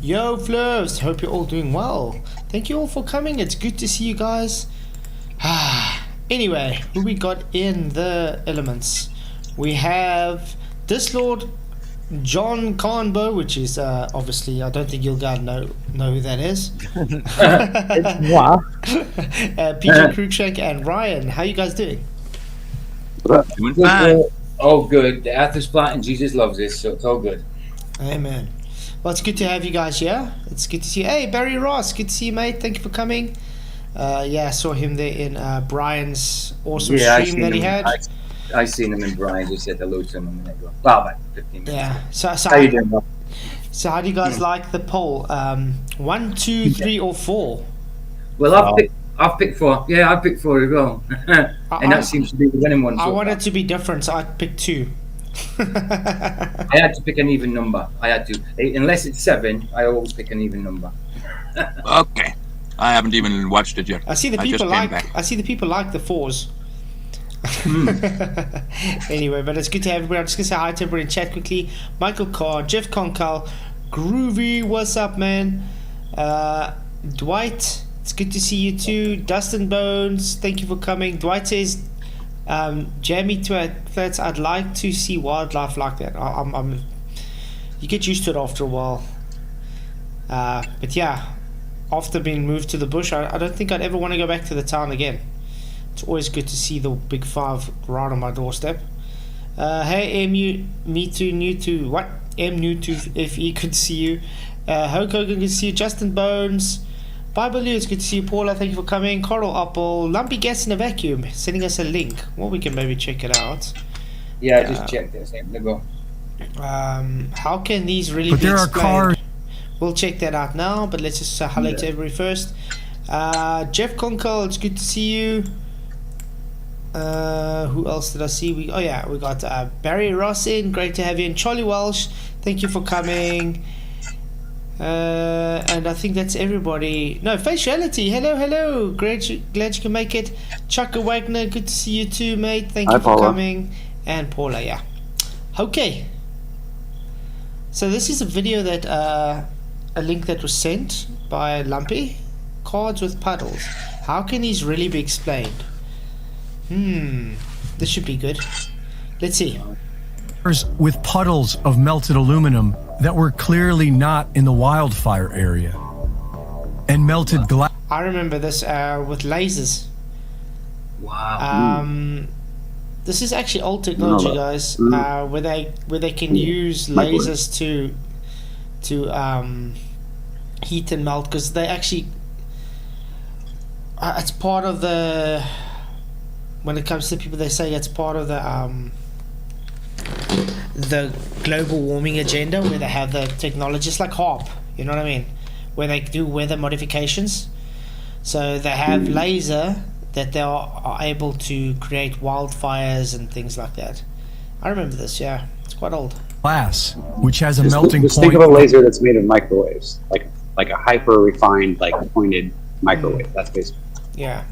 Yo, Flows. Hope you're all doing well. Thank you all for coming. It's good to see you guys. Anyway, who we got in the elements? We have this Lord John Carnbo, which is obviously, I don't think you'll guys know who that is. It's moi. PJ Cruikshank and Ryan. How you guys doing? Doing fine. All good. The earth is flat and Jesus loves us, so it's all good. Amen. Well, it's good to have you guys here. It's good to see you. Hey, Barry Ross. Good to see you, mate. Thank you for coming. I saw him there in Brian's awesome stream that he had. I seen him in Brian. Just said hello to him a minute ago. Well, about 15 minutes. Yeah. So how you doing, Bob? So how do you guys like the poll? 1, 2, 3, or 4? Well, I've picked 4. Yeah, I've picked 4 as well. And that seems to be the winning one. I wanted to be different, so I picked 2. I had to pick an even number. I had to. Unless it's 7, I always pick an even number. Okay. I haven't even watched it yet. I see the people like the 4s. Anyway, but it's good to have everybody. I'm just gonna say hi to everybody in chat quickly. Michael Carr, Jeff Conkal, Groovy, what's up, man? Dwight, it's good to see you too. Dustin Bones, thank you for coming. Dwight says, Jamie Flats, I'd like to see wildlife like that. You get used to it after a while. But yeah, after being moved to the bush, I don't think I'd ever want to go back to the town again. It's always good to see the big 5 right on my doorstep. Hey, me too, new to what? New to FE, good to see you. Hulk Hogan, good to see you. Justin Bones, Bible it's good to see you. Paula, thank you for coming. Coral Apple, Lumpy Gas in a Vacuum, sending us a link. Well, we can maybe check it out. Yeah, I just checked it. There we go. How can these really be explained? Cars. We'll check that out now, but let's just hello to everybody first. Jeff Conkle, it's good to see you. Who else did I see? We got Barry Ross in. Great to have you. And Charlie Welsh, thank you for coming. And I think that's everybody. No, Faciality, hello. Glad you can make it. Chuck Wagner, good to see you too, mate. Thank you for coming. And Paula, yeah. Okay. So this is a video that a link that was sent by Lumpy. Cards with puddles. How can these really be explained? This should be good. Let's see. With puddles of melted aluminum that were clearly not in the wildfire area. And melted glass. I remember this with lasers. Wow. This is actually old technology, guys, where they can use lasers to heat and melt, because they actually it's part of the, when it comes to people, they say it's part of the global warming agenda, where they have the technology. It's like HARP, you know what I mean, where they do weather modifications. So they have laser that they are able to create wildfires and things like that. I remember this, yeah. It's quite old. Glass, which has a melting point. Just think of a laser that's made of microwaves, like a hyper refined, pointed microwave. That's basically. Yeah.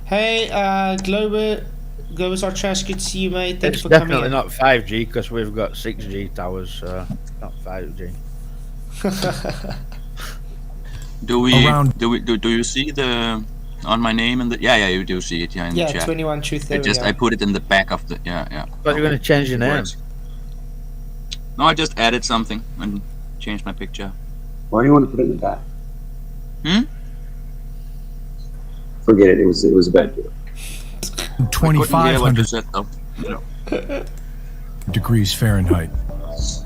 Hey, Globus our trash, good to see you, mate. Thanks for coming. It's definitely not 5G, because we've got 6G towers, so not 5G. Do you see the on my name in the you do see it in the chat. 21 Truth. I put it in the back of the But you're gonna change your name. No, I just added something and changed my picture. Why do you want to put it in the back? Forget it. It was a bad deal. 2,500 degrees Fahrenheit.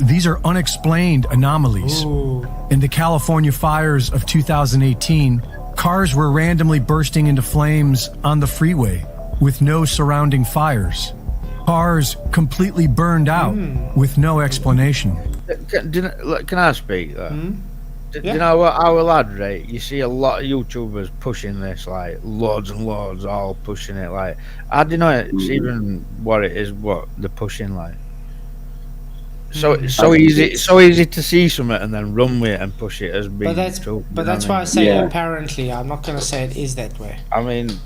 These are unexplained anomalies. Ooh. In the California fires of 2018, cars were randomly bursting into flames on the freeway with no surrounding fires. Cars completely burned out with no explanation. Can I speak? You know what, our lad, right? You see a lot of YouTubers pushing this, loads and loads, all pushing it. I don't know it's even what it is, what they're pushing, So it's so easy to see something and then run with it and push it as being true. But that's why I say apparently. I'm not going to say it is that way. I mean,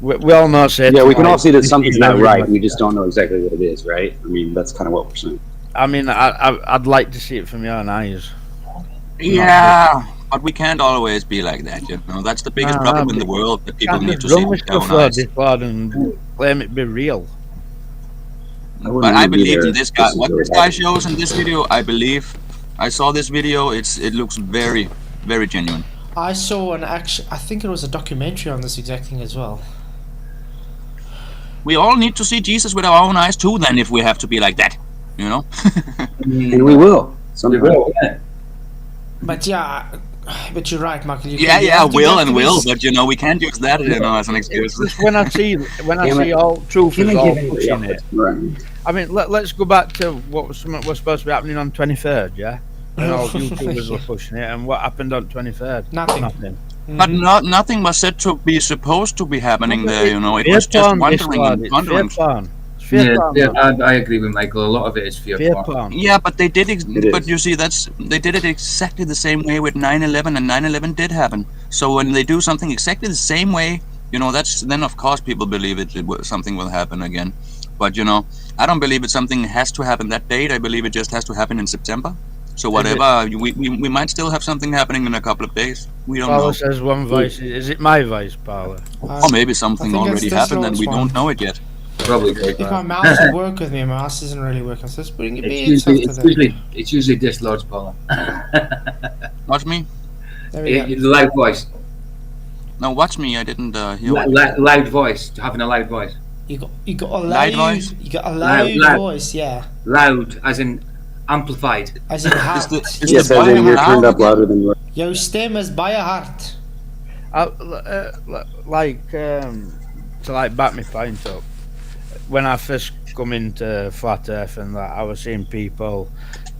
we all know. We can all see that something's not right. We just don't know exactly what it is, right? I mean, that's kind of what we're saying. I mean, I'd like to see it from your own eyes. Yeah, but we can't always be like that, you know. That's the biggest problem in the world, that people need to see with their own eyes. And claim it be real. But I believe in this guy. What this guy shows in this video, I believe. I saw this video. It looks very, very genuine. I saw I think it was a documentary on this exact thing as well. We all need to see Jesus with our own eyes too, then, if we have to be like that, you know. And we will. We will, yeah. But yeah, but you're right, Michael. Will, but you know, we can't use that, you know, as an excuse. When I see all truth is all pushing it. Right. I mean, let's go back to what was supposed to be happening on 23rd, yeah? And all YouTubers were pushing it, and what happened on 23rd? Nothing. But nothing was said to be supposed to be happening there, you know. It was just wondering and pondering. Yeah, I agree with Michael. A lot of it is fear porn. Yeah, but they did. But you see, they did it exactly the same way with 9/11, and 9/11 did happen. So when they do something exactly the same way, you know, then of course people believe something will happen again. But you know, I don't believe something has to happen that date. I believe it just has to happen in September. So whatever, we might still have something happening in a couple of days. We don't know. Paula says one voice. Is it my voice, Paula? Or maybe something already happened and we don't know it yet. Probably. If my mouse would work with me, my mouse isn't really working. So it's putting it it's usually this Lord's Paula. Watch me. The loud voice. No, watch me. I didn't hear. Loud voice. Having a loud voice. You got a loud voice. You got a loud voice. Yeah. Loud, as in amplified. As in hard. Yes, as in you're turned up louder than you are. Your stem is by a heart. To back my point up. When I first come into Flat Earth and that, I was seeing people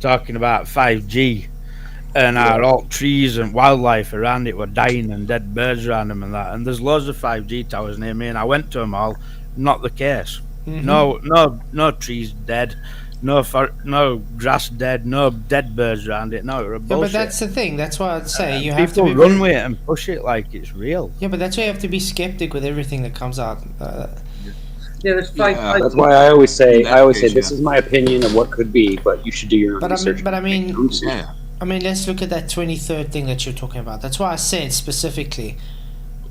talking about 5G and how all trees and wildlife around it were dying and dead birds around them and that. And there's loads of 5G towers near me, and I went to them all. Not the case. Mm-hmm. No trees dead, no grass dead, no dead birds around it. No, it was bullshit. Yeah, but that's the thing. That's why I'd say you have to people run with it and push it like it's real. Yeah, but that's why you have to be skeptic with everything that comes out. Yeah, that's fine. That's why I always say, this is my opinion of what could be, but you should do your own research. I mean, let's look at that 23rd thing that you're talking about. That's why I said specifically,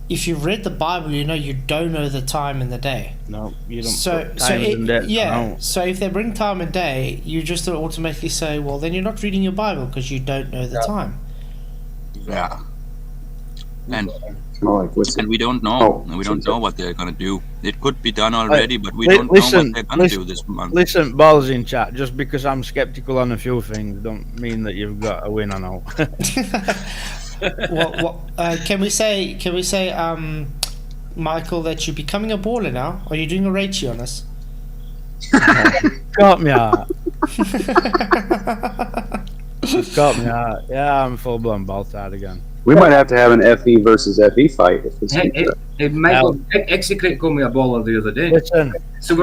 if you've read the Bible, you know you don't know the time and the day. No, you don't. So if they bring time and day, you just automatically say, well, then you're not reading your Bible because you don't know the time. Yeah. And we don't know. We don't know what they're gonna do. It could be done already, but we don't know what they're gonna do this month. Listen, balls in chat. Just because I'm skeptical on a few things, don't mean that you've got a win on all. Can we say, Michael, that you're becoming a baller now? Are you doing a Richie on us? Got me out. Got me out. Yeah, I'm full blown Baltard again. We might have to have an FE versus FE fight if this Michael, Execrate called me a baller the other day. Listen, so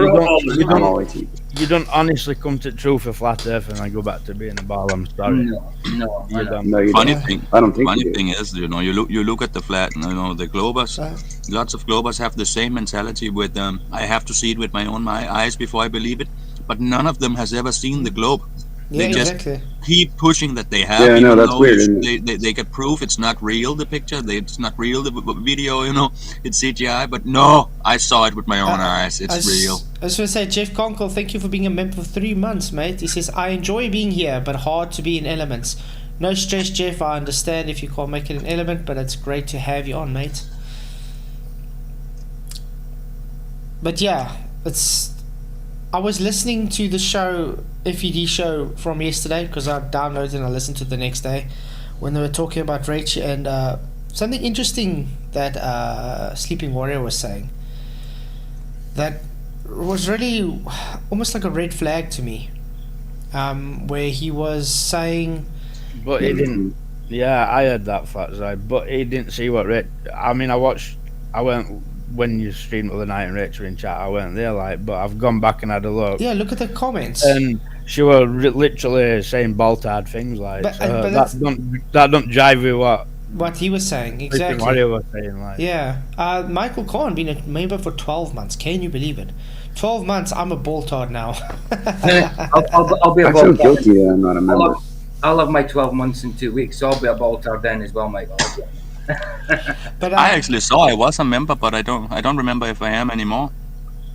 you don't honestly come to truth for Flat Earth and I go back to being a baller. I'm sorry. No, you don't. No, you funny don't. thing. I don't think. Funny thing is, you know, you look at the flat. You know, the Globers. Lots of Globers have the same mentality with I have to see it with my own eyes before I believe it. But none of them has ever seen the globe. They just keep pushing that they have. Yeah, no, that's weird. They get proof it's not real, the picture. It's not real, the video, you know. It's CGI, but no, I saw it with my own eyes. It's real. I was going to say, Jeff Conkle, thank you for being a member for 3 months, mate. He says, I enjoy being here, but hard to be in Elements. No stress, Jeff. I understand if you can't make it an Element, but it's great to have you on, mate. But yeah, I was listening to the show, FED show from yesterday, because I downloaded and I listened to it the next day when they were talking about Richie, and something interesting that Sleeping Warrior was saying that was really almost like a red flag to me, where he was saying, but he didn't. Yeah, I heard that Flatzoid, but he didn't see what Rich. I mean, I went when you streamed the other night and Rich were in chat. I weren't there, but I've gone back and had a look. Yeah, look at the comments. And she was literally saying Baltard things like. But that don't jive with what what he was saying, What exactly. he was saying, like. Yeah. Michael Kahn been a member for 12 months. Can you believe it? 12 months, I'm a ball-tard now. I'll be a I feel ball guilty that I'm not a member. I'll have my 12 months in 2 weeks, so I'll be a ball-tard then as well, Michael. But I actually saw I was a member, but I don't remember if I am anymore.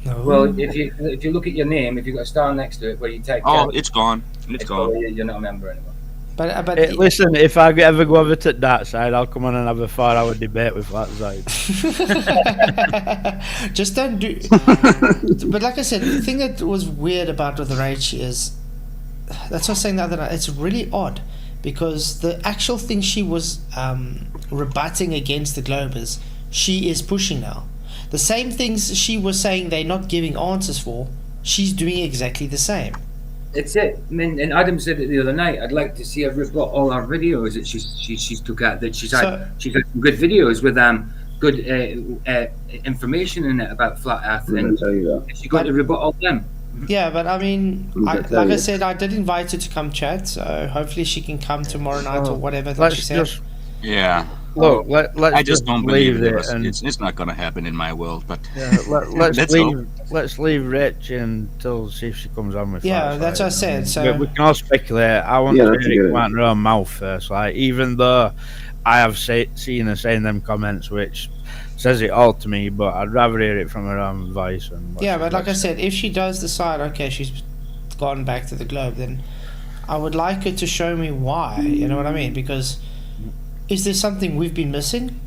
no. Well, if you look at your name, if you've got a star next to it where you type, Oh, it's gone. It's gone. probably you're not a member anymore. But Hey, listen, if I ever go over to that side, I'll come on and have a 4-hour debate with Flatzoid. just don't do. But like I said, the thing that was weird about with Richie is, that's what I was saying the other night. It's really odd because the actual thing she was rebutting against the Globers, she is pushing now. The same things she was saying they're not giving answers for, she's doing exactly the same. It's it. I mean, and Adam said it the other night. I'd like to see her rebut all our videos that she's took out. That she's had some good videos with good information in it about flat Earth, I'm gonna and tell you that. she's got to rebut all them. Yeah, but I mean, I'm gonna like tell I you. said, I did invite her to come chat, so hopefully she can come tomorrow night or whatever that Let's she said. just Yeah. look. Let's I just don't believe it. it. And It's not going to happen in my world. But let's Let's leave. Let's leave Rich until see if she comes on with. Yeah, Flatzoid. that's what I said. So we can all speculate. I want Yeah, to that's a hear good it come out her own mouth first. Like, even though I have seen her saying them comments, which says it all to me, but I'd rather hear it from her own voice. And what yeah, she but like I looks said, if she does decide, okay, she's gone back to the Globe, then I would like her to show me why. You know what I mean? Because is there something we've been missing?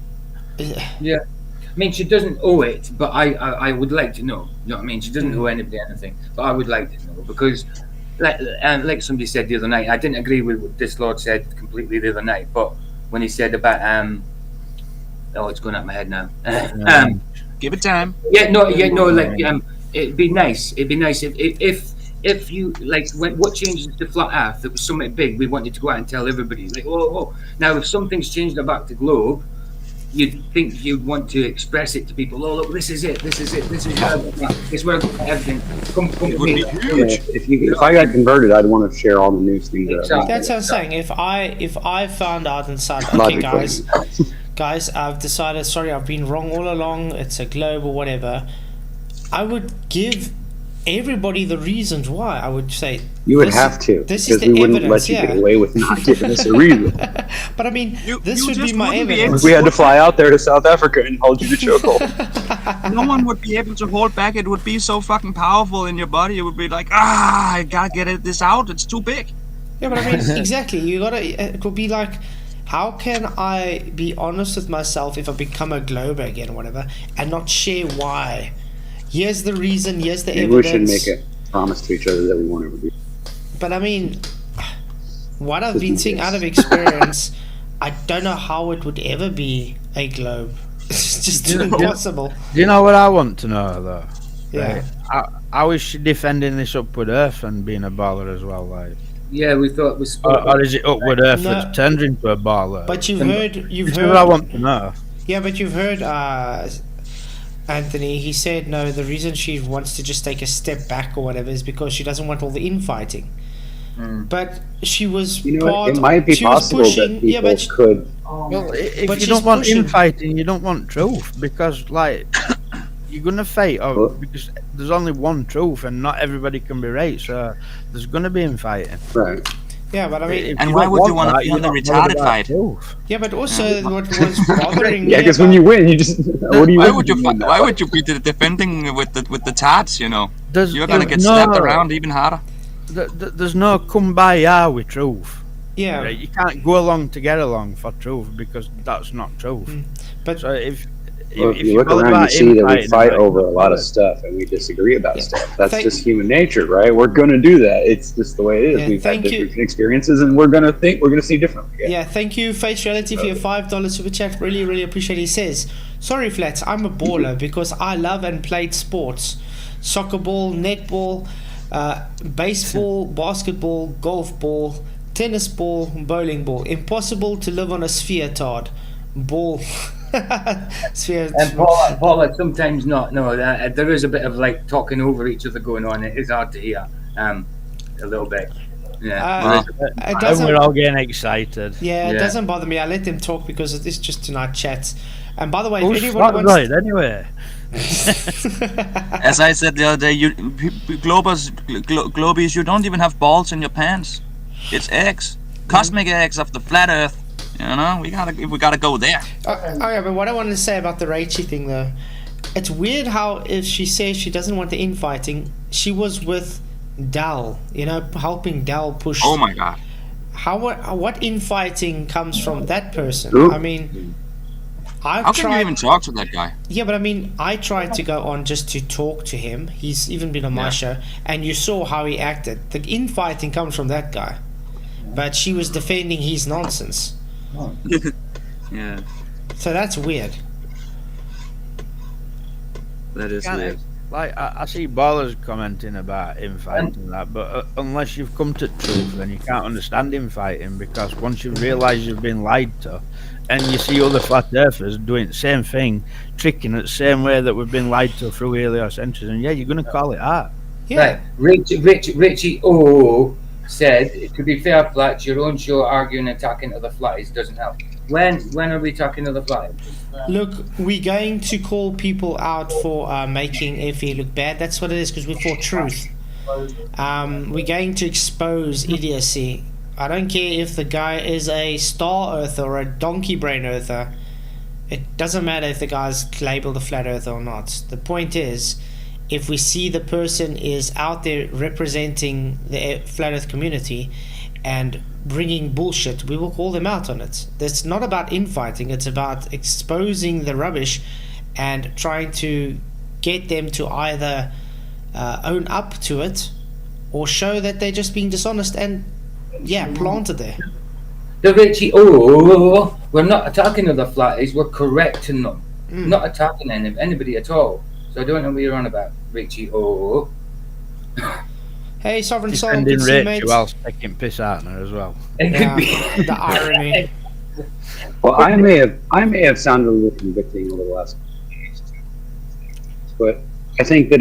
Yeah. I mean, she doesn't owe it, but I would like to know. You know what I mean? She doesn't owe anybody anything, but I would like to know because, like somebody said the other night, I didn't agree with what this Lord said completely the other night. But when he said about oh, it's going out my head now. give it time. It'd be nice. It'd be nice if you like what changes to flat Earth. That was something big. We wanted to go out and tell everybody. Like, whoa. Now, if something's changed about the globe, you'd think you'd want to express it to people. Oh, look, this is it. This is where everything. Come It would be huge. If I got converted, I'd want to share all the news things. Exactly. That's what I'm saying. If I found out and said, okay, Logically. guys, I've decided. Sorry, I've been wrong all along. It's a globe or whatever. I would give everybody the reasons why. I would say You would have to, This is because the we wouldn't evidence. let you Yeah. get away with not giving us a reason. But I mean, this you would be just my wouldn't be evidence. We had to fly out there to South Africa and hold you to chokehold. No one would be able to hold back. It would be so fucking powerful in your body. It would be like, I gotta get this out. It's too big. Yeah, but I mean, exactly. You gotta. It would be like, how can I be honest with myself if I become a glober again or whatever, and not share why? Here's the reason. Here's the Maybe we should evidence. make a promise to each other that we won't ever do. But I mean, what I've been seeing out of experience, I don't know how it would ever be a globe. It's just impossible. Do you know what I want to know though? Yeah. How is she defending this upward Earth and being a baller as well? Like, Yeah, we thought it was. or is it upward Earth No. that's turned into a baller? But you've heard. This is what I want to know. Yeah, but you've heard Anthony. He said no. The reason she wants to just take a step back or whatever is because she doesn't want all the infighting. But she was You know what? part. It might be she was possible pushing, that people yeah, but she, could. Well, if But you she's don't want pushing. infighting, you don't want truth, because like you're gonna fight because there's only one truth and not everybody can be right, so there's gonna be infighting. Right. yeah, but I mean, If And you why don't would you want want that, to you're feel the not bothered retarded about fight? truth. yeah, but also what was bothering Yeah, me because when about- you win, you just. What do you? Why win would you? when win that Why fight? would you be defending with the tarts? You know, you're gonna get no, slapped around even harder. There's no kumbaya with truth. yeah, Right? You can't go along to get along for truth because that's not truth. but So if Well, if you you're look bothered around, you about see that we infighting, fight like, over a lot of stuff, and we disagree about Yeah. stuff. That's Thank- just human nature, right? We're gonna do that. It's just the way it is. Yeah, We've had thank you. different experiences, and we're gonna see differently. yeah, thank you, Face Reality, for your $5 super chat. Really, really appreciate it. He says, sorry, Flats, I'm a baller because I love and played sports. Soccer ball, netball, baseball, basketball, golf ball, tennis ball, bowling ball. Impossible to live on a sphere, Todd. Ball. Sphere. And Paula, sometimes not. No, there is a bit of like talking over each other going on. It is hard to hear, a little bit. Yeah. It And doesn't. we're all getting excited. Yeah, it Yeah. doesn't bother me. I let them talk because it is just to night chat. And by the way, Who's if anybody wants, Flatzoid anyway? As I said the other day, Globies, you don't even have balls in your pants. It's eggs, cosmic eggs of the flat Earth. You know, we gotta go there. yeah, but what I wanted to say about the Richie thing, though, it's weird how if she says she doesn't want the infighting, she was with Dal, helping Dal push. Oh my God. What infighting comes from that person? Ooh. I mean, I've How can tried. you even talk to that guy? Yeah, but I mean, I tried to go on just to talk to him. He's even been on my show, and you saw how he acted. The infighting comes from that guy, but she was defending his nonsense. Yeah. So that's weird. That is Can't weird. it- Like I see ballers commenting about infighting and that, but unless you've come to truth, then you can't understand infighting, because once you realise you've been lied to, and you see other flat earthers doing the same thing, tricking it the same way that we've been lied to through heliocentrics, and you're going to call it art. Yeah. Right. Richie O said, to be fair, Flat, your own show arguing and talking to the flies doesn't help. When are we talking to the flies? Look, we're going to call people out for making FE look bad. That's what it is, because we're for truth. We're going to expose idiocy. I don't care if the guy is a star earther or a donkey brain earther. It doesn't matter if the guy's labeled a flat earther or not. The point is, if we see the person is out there representing the flat earth community and bringing bullshit, we will call them out on it. It's not about infighting, it's about exposing the rubbish and trying to get them to either own up to it or show that they're just being dishonest and planted there. The Richie O, we're not attacking other flatties, we're correcting them. Not attacking anybody at all. So I don't know what you're on about, Richie O. Hey, Sovereign Soul, Defending good to see you, Rich mate. whilst taking piss out of her as well. It Yeah, could be. the irony. Well, I may have sounded a little convicting over the last couple of days, but I think that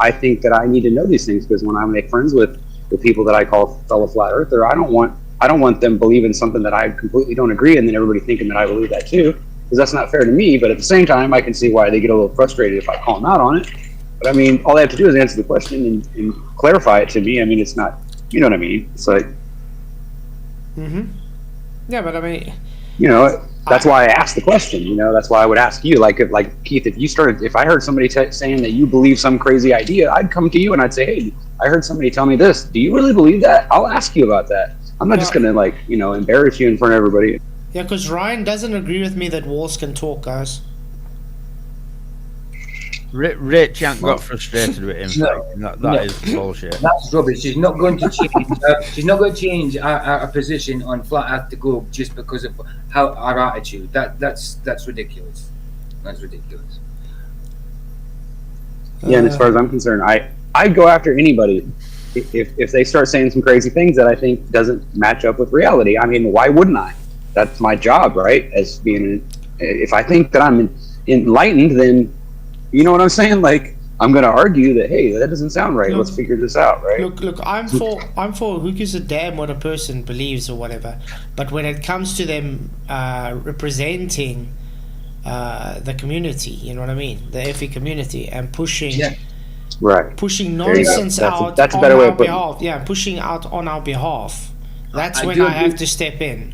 I think that I need to know these things, because when I make friends with the people that I call fellow flat earther, I don't want them believing something that I completely don't agree, and then everybody thinking that I believe that too, because that's not fair to me. But at the same time, I can see why they get a little frustrated if I call them out on it. But I mean, all they have to do is answer the question and clarify it to me. I mean, it's not, you know what I mean? It's like, Yeah, but I mean, that's why I asked the question. That's why I would ask you. Like Keith, if I heard somebody saying that you believe some crazy idea, I'd come to you and I'd say, hey, I heard somebody tell me this. Do you really believe that? I'll ask you about that. I'm not just gonna embarrass you in front of everybody. yeah, because Ryan doesn't agree with me that walls can talk, guys. Rich ain't got frustrated with infighting. That is bullshit. That's rubbish. She's not going to change. She's not going to change our position on flat Earth to globe just because of our attitude. That's ridiculous. That's ridiculous. Yeah, and as far as I'm concerned, I'd go after anybody if they start saying some crazy things that I think doesn't match up with reality. I mean, why wouldn't I? That's my job, right? As being, if I think that I'm enlightened, then you know what I'm saying? Like, I'm going to argue that, hey, that doesn't sound right. Let's figure this out, right? Look, I'm for who gives a damn what a person believes or whatever. But when it comes to them representing the community, you know what I mean? The FE community, and pushing nonsense out that's a on better way our of putting it. behalf. Yeah, pushing out on our behalf. That's I when do I have agree. to step in.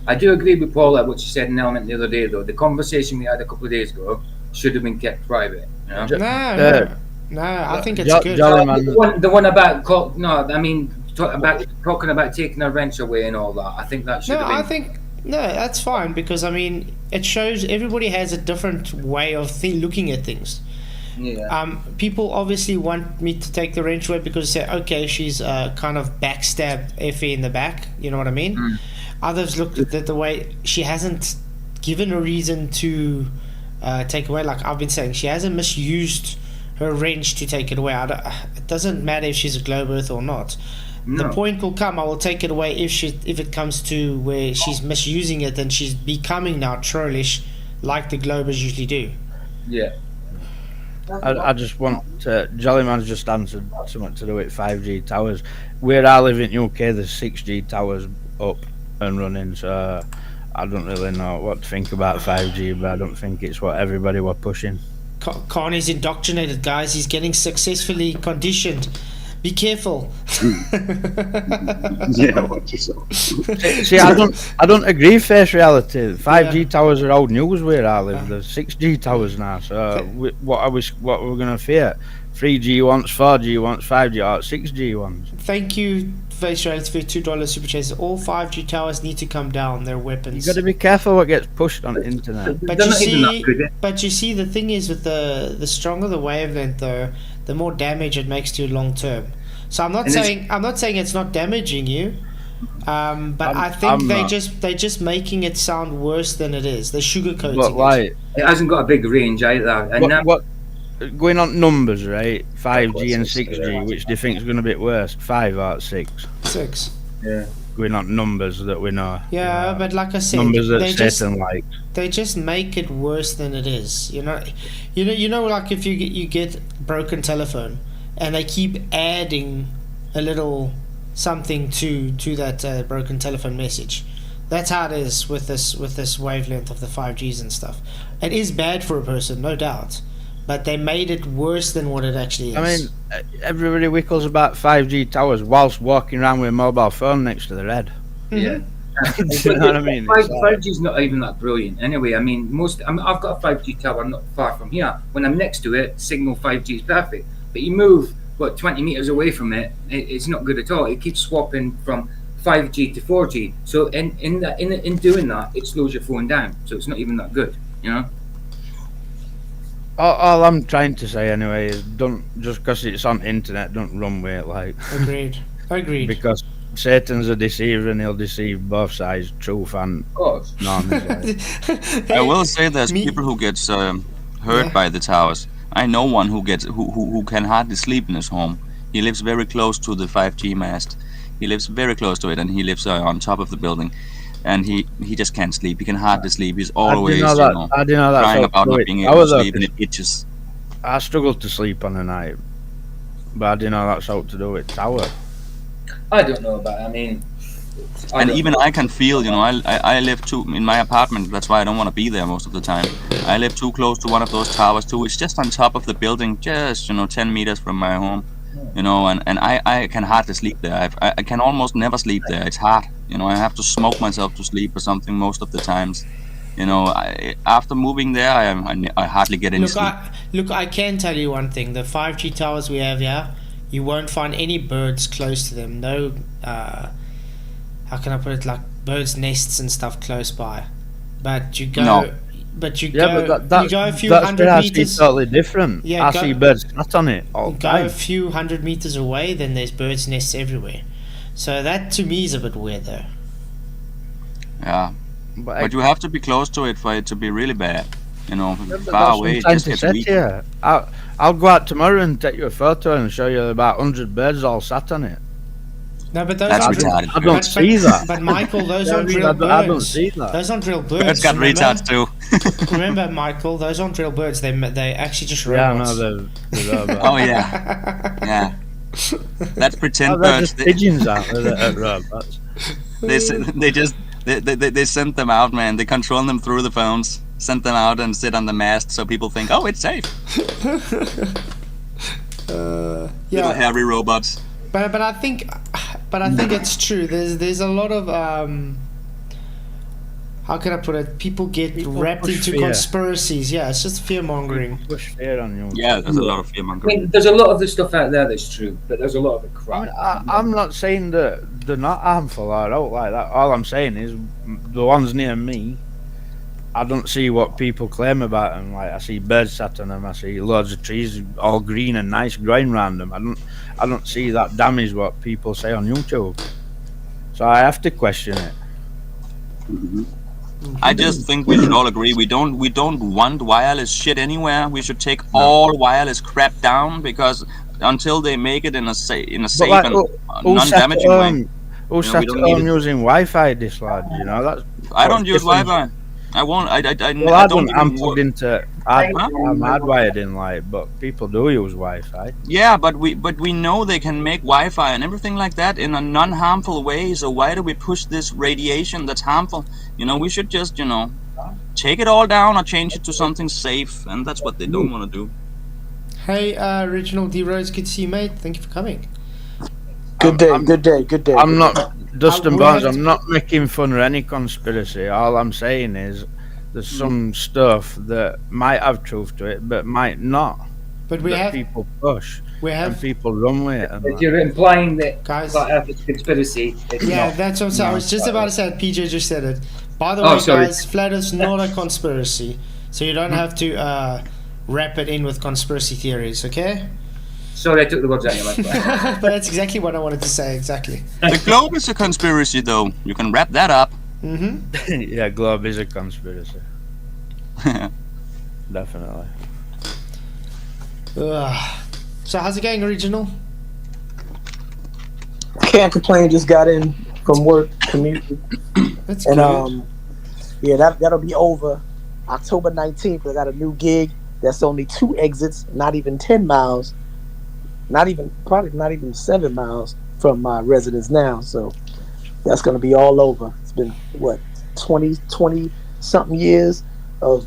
I do agree with Paul at what she said in Element the other day, though. The conversation we had a couple of days ago should have been kept private. You know? No, I think it's good. The one about talking about taking a wrench away and all that. I think that should have been. That's fine, because I mean, it shows everybody has a different way of looking at things. Yeah. People obviously want me to take the wrench away because they say, okay, she's kind of backstabbed Effie in the back. You know what I mean? Others looked at it the way she hasn't given a reason to take away. Like I've been saying, she hasn't misused her wrench to take it away. It doesn't matter if she's a globe earth or not. No. The point will come. I will take it away if it comes to where she's misusing it and she's becoming now trollish, like the globers usually do. Yeah. I just want to. Jollyman's just answered something to do with 5G towers. Where I live in UK, there's 6G towers up and running, so I don't really know what to think about 5G, but I don't think it's what everybody were pushing. Khan is indoctrinated, guys. He's getting successfully conditioned. Be careful. Yeah, watch yourself. See, I don't agree. Face reality. 5G towers are old news where I live. There's 6G towers now. So what we're gonna fear? 3G ones, 4G ones, 5G or 6G ones. Thank you, Face Reality, for $2 super chase. All 5G towers need to come down. They're weapons. You got to be careful what gets pushed on the internet. But you see, the thing is, with the stronger the wavelength, though, the more damage it makes to you long term. So I'm not saying it's not damaging you, but I think they're just making it sound worse than it is. They're sugarcoating it. It hasn't got a big range either. And what going on numbers, right? 5G and 6G, which do you think is going to be worse? 5 or 6? 6. Yeah. Going on numbers that we know. Yeah, but like I said, numbers that Satan likes. They just make it worse than it is. You know, like if you get broken telephone, and they keep adding a little something to that broken telephone message. That's how it is with this wavelength of the 5Gs and stuff. It is bad for a person, no doubt, but they made it worse than what it actually is. I mean, everybody wickles about 5G towers whilst walking around with a mobile phone next to their head. Yeah. Do you know what I mean? 5G's not even that brilliant. Anyway, I mean, I've got a 5G tower not far from here. When I'm next to it, signal 5G is perfect. But you move 20 meters away from it, it's not good at all. It keeps swapping from 5G to 4G. So in doing that, it slows your phone down. So it's not even that good, you know. All I'm trying to say anyway is don't, just because it's on internet, don't run with it. Like, agreed. Because Satan's a deceiver and he'll deceive both sides, truth and non-Israel. I will say there's people who gets hurt by the towers. I know one who can hardly sleep in his home. He lives very close to the 5G mast. He lives very close to it, and he lives on top of the building. And he just can't sleep. He can hardly sleep. He's always crying about not being able to sleep, and it itches. I struggle to sleep on the night, but I didn't know that's all to do with tower. I don't know about it. I mean, I can feel, I live in my apartment. That's why I don't want to be there most of the time. I live too close to one of those towers too. It's just on top of the building, just 10 meters from my home. And I can hardly sleep there. I can almost never sleep there. It's hard. I have to smoke myself to sleep or something most of the times. After moving there, I hardly get any sleep. Look, I can tell you one thing. The 5G towers we have here, you won't find any birds close to them. No, how can I put it? Like birds' nests and stuff close by. But you go... No. But you go a few hundred meters. Totally different. Yeah, I see birds not on it all the time. Go a few hundred meters away, then there's birds' nests everywhere. So that to me is a bit weird, though. Yeah, but you have to be close to it for it to be really bad. Far away, it just gets weak. I'll go out tomorrow and take you a photo and show you about 100 birds all sat on it. No, but those That's aren't retarded. I don't see that. But Michael, those aren't real birds. I don't see that. Those aren't real birds. Birds got retards too. Remember, Michael, those aren't real birds. They actually just Yeah, robots. no, they're robots. Oh yeah, yeah. That's pretend birds. Just pigeons out there, robots. They sent them out, man. They control them through the phones. Sent them out and sit on the mast so people think, oh, it's safe. Little hairy robots. But I think it's true. There's a lot of how can I put it? People wrapped into fear. Conspiracies. Yeah, it's just fear mongering. Push fear on you. Yeah, there's a lot of fear mongering. I mean, there's a lot of the stuff out there that's true, but there's a lot of it crap. I'm not saying that they're not harmful or out like that. All I'm saying is the ones near me, I don't see what people claim about them. Like I see birds sat on them. I see loads of trees all green and nice growing around them. I don't see that damage what people say on YouTube. So I have to question it. Mm-hmm. I just think we should all agree we don't want wireless shit anywhere. We should take all wireless crap down, because until they make it in a safe and non-damaging way. Who sat at home using Wi-Fi, this lad? That's I don't use Wi-Fi. I won't. I Well, I don't don't. I'm even plugged into. I'm hardwired in, like, but people do use Wi-Fi. Yeah, but we know they can make Wi-Fi and everything like that in a non-harmful way. So why do we push this radiation that's harmful? We should just take it all down or change it to something safe, and that's what they don't want to do. Hey, Original D Rose, good to see you, mate. Thank you for coming. Good day. I'm not Dustin we Barnes. have I'm not making fun of any conspiracy. All I'm saying is there's some stuff that might have truth to it, but might not. But we that have people push we and have people run with it. And If that. you're implying that Guys. Flat Earth is a conspiracy, it's yeah, not. that's what I'm saying. I was just about to say it. PJ just said it. By the way, sorry. guys, Flat Earth's not a conspiracy, so you don't have to wrap it in with conspiracy theories, okay? Sorry, I took the words out of your mouth. But that's exactly what I wanted to say. Exactly. The globe is a conspiracy, though. You can wrap that up. Yeah, globe is a conspiracy. Definitely. So how's it going, Original? Can't complain. Just got in from work, commuting, That's and good. yeah, that'll be over October 19th. I got a new gig that's only 2 exits, not even 10 miles, probably not even 7 miles from my residence now. So that's gonna be all over. It's been what 20 something years of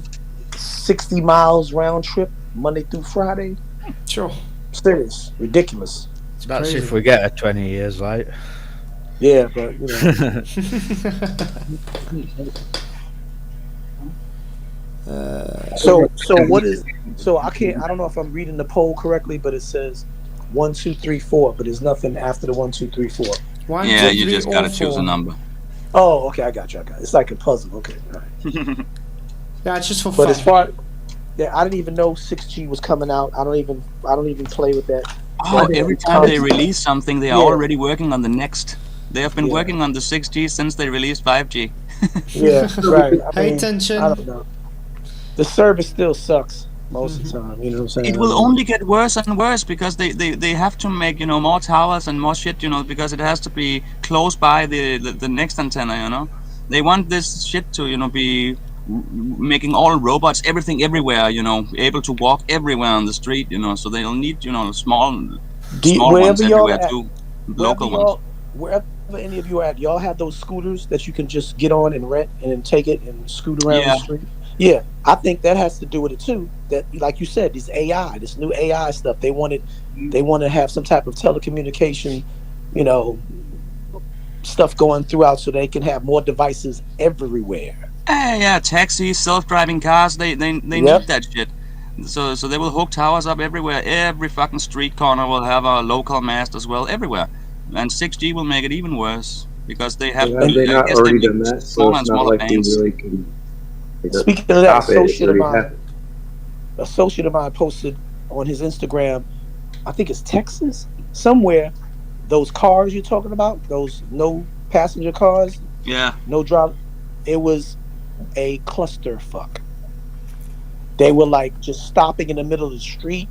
60 miles round trip Monday through Friday. Sure. Serious, ridiculous. That's crazy. if we get a 20 years, like. Yeah, but So what is? So I don't know if I'm reading the poll correctly, but it says 1, 2, 3, 4, but there's nothing after the 1, 2, 3, 4. One, Yeah, two, you three, just or gotta choose four. a number. Oh, okay, I got you. It's like a puzzle. Okay, all right. Yeah, it's just for But fun. as far, yeah, I didn't even know 6G was coming out. I don't even play with that. Oh, every time they release something, they are Yeah. already working on the next. They have been Yeah. working on the 6G since they released 5G. Yeah, right. I Pay mean, attention. I don't know. The service still sucks most of the time. You know what I'm saying? It will only get worse and worse because they have to make more towers and more shit, because it has to be close by the next antenna. They want this shit to be making all robots, everything everywhere, able to walk everywhere on the street, so they'll need small wherever ones y'all everywhere at, too, local ones. Wherever any of you are at, y'all have those scooters that you can just get on and rent and then take it and scoot around Yeah. the street. Yeah, I think that has to do with it too. That, like you said, this new AI stuff. They want to have some type of telecommunication, stuff going throughout, so they can have more devices everywhere. Yeah, taxis, self-driving cars, they need that shit. So they will hook towers up everywhere. Every fucking street corner will have a local mast as well, everywhere. And 6G will make it even worse because they have. Have they I not guess already they done make that? So smaller and it's not smaller like you bands. really can Speaking of that, stop it. It's already happened. associate of mine posted on his Instagram, I think it's Texas, somewhere, those cars you're talking about, those no passenger cars, Yeah. no drive, it was a clusterfuck. They were like just stopping in the middle of the street.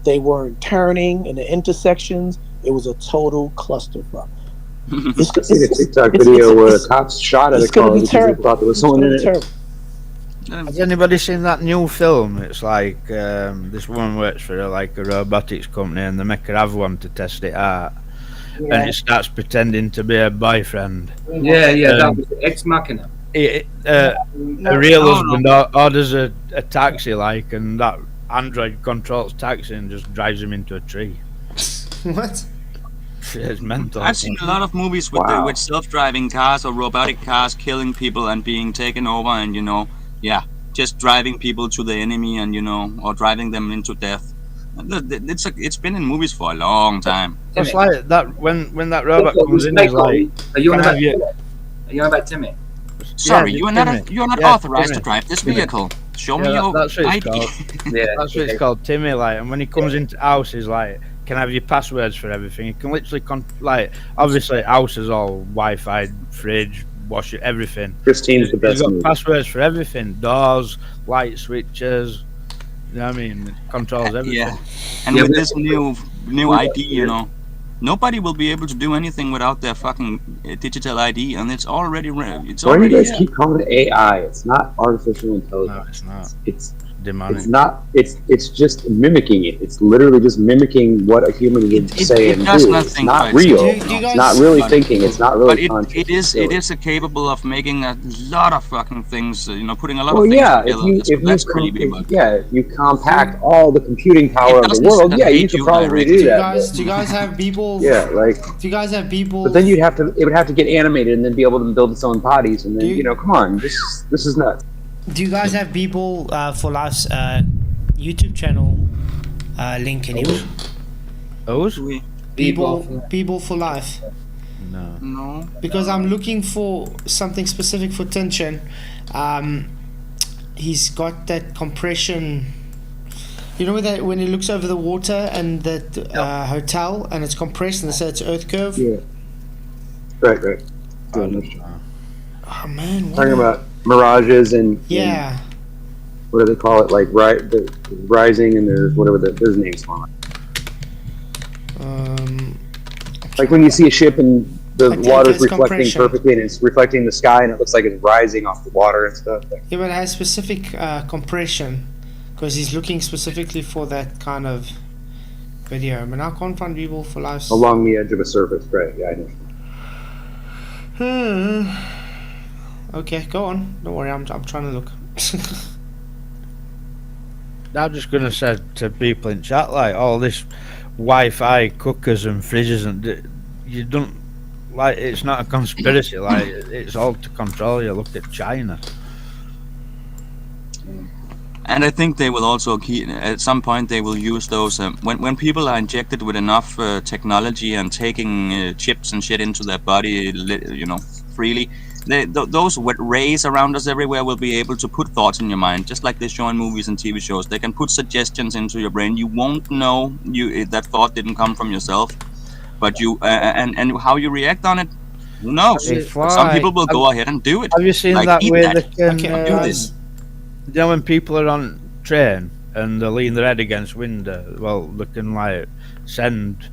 They weren't turning in the intersections. It was a total clusterfuck. I see the TikTok video where cops shot at a it's gonna car be because they terrible. thought there was It's someone gonna in be it. terrible. Has anybody seen that new film? It's like this woman works for a robotics company, and they make her have one to test it out, and it starts pretending to be her boyfriend. Yeah, that was Ex Machina. A real husband orders a taxi, and that android controls taxi and just drives him into a tree. What? It's mental. I've seen a lot of movies with with self-driving cars or robotic cars killing people and being taken over, and just driving people to the enemy, and or driving them into death. It's been in movies for a long time. It's like that when that robot comes in, he's like, Are you on "Can I about? have you-" Are you on about Timmy? Sorry, Yeah, you are not Yeah, authorized Timmy. to drive this vehicle. Show me Yeah, your that's what it's ID. called. Yeah, That's what it's called, Timmy. And when he comes into house, he's like, "Can I have your passwords for everything?" You can literally obviously, house is all Wi-Fi, fridge, washer, everything. Christine's the He's best got movie. passwords for everything: doors, light switches. You know what I mean? It controls everything. Yeah, and with this new ID, Nobody will be able to do anything without their fucking digital ID, and it's already Why do already you guys here. keep calling it AI? It's not artificial intelligence. No, it's not. It's Demonic. not. It's just mimicking it. It's literally just mimicking what a human would say it and does do. not It's think not by real. itself. Do you It's guys- not really thinking. It's not really But conscious. it is Really. capable of making a lot of fucking things. Putting a lot Well, of things yeah. together. That's creepy. But If you compact all the computing power of the doesn't world, yeah, you hate could you probably directly. do Do you that. guys but- do you guys have people? yeah, like. Do you guys have people? But then you'd have to. It would have to get animated and then be able to build its own bodies, and then Do you- come on, this is nuts. Do you guys have people for Life's YouTube channel link anywhere? Those? People for Life. No. No. Because I'm looking for something specific for Tinchin. He's got that compression. You know that when he looks over the water and that hotel and it's compressed and they say it's Earth curve. Yeah. Right. Oh man. what Talking a- about mirages and Yeah. what do they call it? Like the rising and there's whatever there's names for it. Like when you see a ship and the I think water's it's reflecting compression. perfectly and it's reflecting the sky and it looks like it's rising off the water and stuff. Yeah, but it has specific compression because he's looking specifically for that kind of video. But I can't find people for Life. Along the edge of a surface, right? Yeah, I know. Okay, go on. Don't worry, I'm trying to look. I'm just gonna say to people in chat, like, all this Wi-Fi cookers and fridges, and you don't like. It's not a conspiracy. Like, it's all to control you. Look at China. And I think they will also at some point they will use those when people are injected with enough technology and taking chips and shit into their body, freely. Those rays around us everywhere will be able to put thoughts in your mind, just like they show in movies and TV shows. They can put suggestions into your brain. You won't know that thought didn't come from yourself, but you and how you react on it, who knows? It's But some like- people will go ahead and do it. Have you seen Like, that eat way that. they can Okay, do this. You know, when people are on train and they lean their head against window, well, they can like send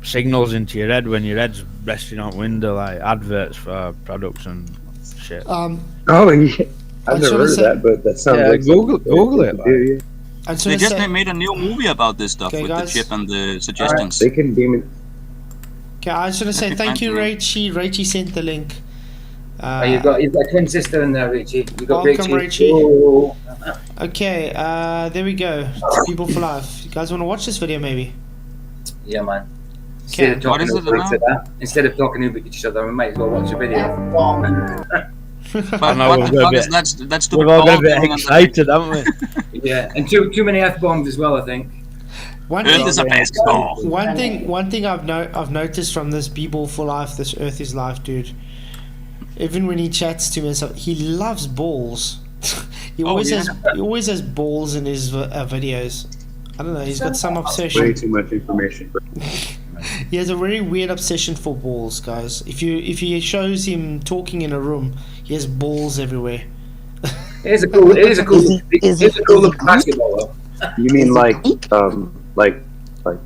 signals into your head when your head's resting on window, like adverts for products and shit. Oh, yeah. I've never heard of that, but that sounds Yeah, like Google something it, they could do, yeah. I just They want to just say, made a new movie about this stuff Okay, with guys. the chip and the suggestions. They can beam it. okay, I just want to say thank you, Richie. Richie sent the link. You've got a twin sister in there, Richie. You've got Welcome, Richie. Oh. Okay, there we go. People for Life. You guys want to watch this video, maybe? Yeah, man. Okay. Instead of talking What is it over about? each other, instead of talking over each other, we might as well watch a video. But I know, what we've the got a fuck is bit- that stupid We've all got a ball bit going on the- excited, haven't we? Yeah, and too many F-bombs as well, I think. One Earth thing, is a basketball. one thing I've noticed from this People for Life, this Earth is Life dude. Even when he chats to me, and stuff, he loves balls. he always has balls in his videos. I don't know. He's got some Way obsession. too much information. He has a very weird obsession for balls, guys. If he shows him talking in a room, he has balls everywhere. It is a cool Is it looking basketball, though. You mean like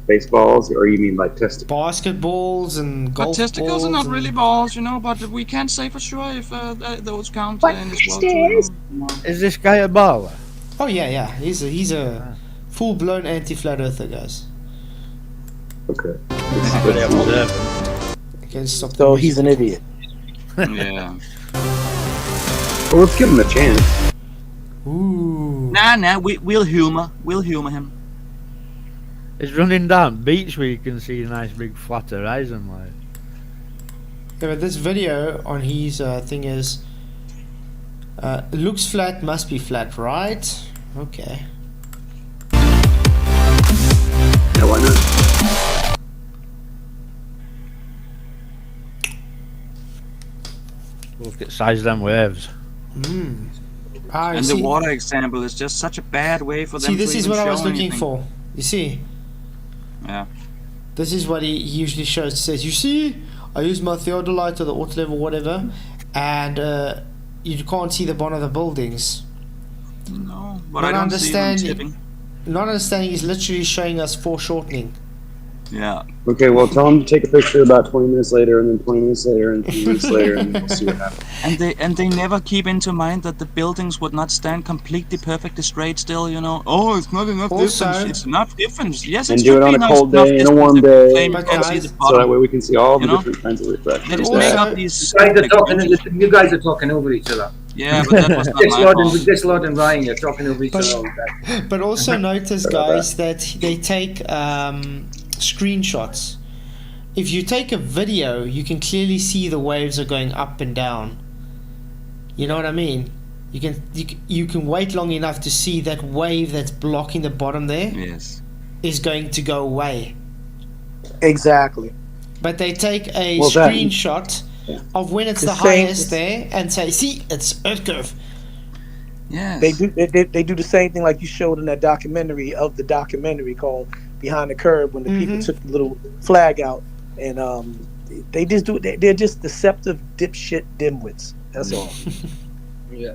baseballs, or you mean like testicles? Basketballs and But golf testicles balls are not and- really balls, but we can't say for sure if those count But in this world. this Is this guy a baller? Oh yeah. He's a full-blown anti-flat earther, guys. Okay. Very observant. Okay, stop. So he's an idiot. Yeah. Well, let's give him a chance. Ooh. Nah, we'll humor him. It's running down beach where you can see a nice big flat horizon, like. Yeah, but this video on his thing is looks flat, must be flat, right? Okay. Yeah, why not? Look at size of them waves. Ah, you And see, the water example is just such a bad way for them see, to this is even what I was show looking anything. for. You see, Yeah. this is what he usually shows. He says, "You see, I use my theodolite or the auto level, whatever, and you can't see the bottom of the buildings." No, but Not I don't see them understanding. tipping. Not understanding, he's literally showing us foreshortening. Yeah. Okay, well, tell them to take a picture about 20 minutes later, and then 20 minutes later, and 20 minutes later, and we'll see what happens. And they never keep into mind that the buildings would not stand completely perfectly straight still, you know. Oh, it's not enough Also- distance. It's enough difference. Yes, And it do should it on be a nice cold enough day and a distance warm if the day, flame But can see guys- the so that bottom. way we can see all the You know? different kinds of They reflections. just Also- make up these. You guys are talking. You guys are talking over each other. Yeah, but that was not my fault. This Lord and Ryan, you're talking over each But- other all the time. But also notice, Sorry about guys, that they take screenshots. If you take a video, you can clearly see the waves are going up and down. You know what I mean? You can wait long enough to see that wave that's blocking the bottom there Yes. is going to go away. Exactly. But they take a Well, that- screenshot of when it's The the same- highest there and say, see, it's earth curve. Yes. They do the same thing like you showed in that documentary called Behind the Curve when the people took the little flag out, and they just do. They're just deceptive dipshit dimwits. That's all. Yeah.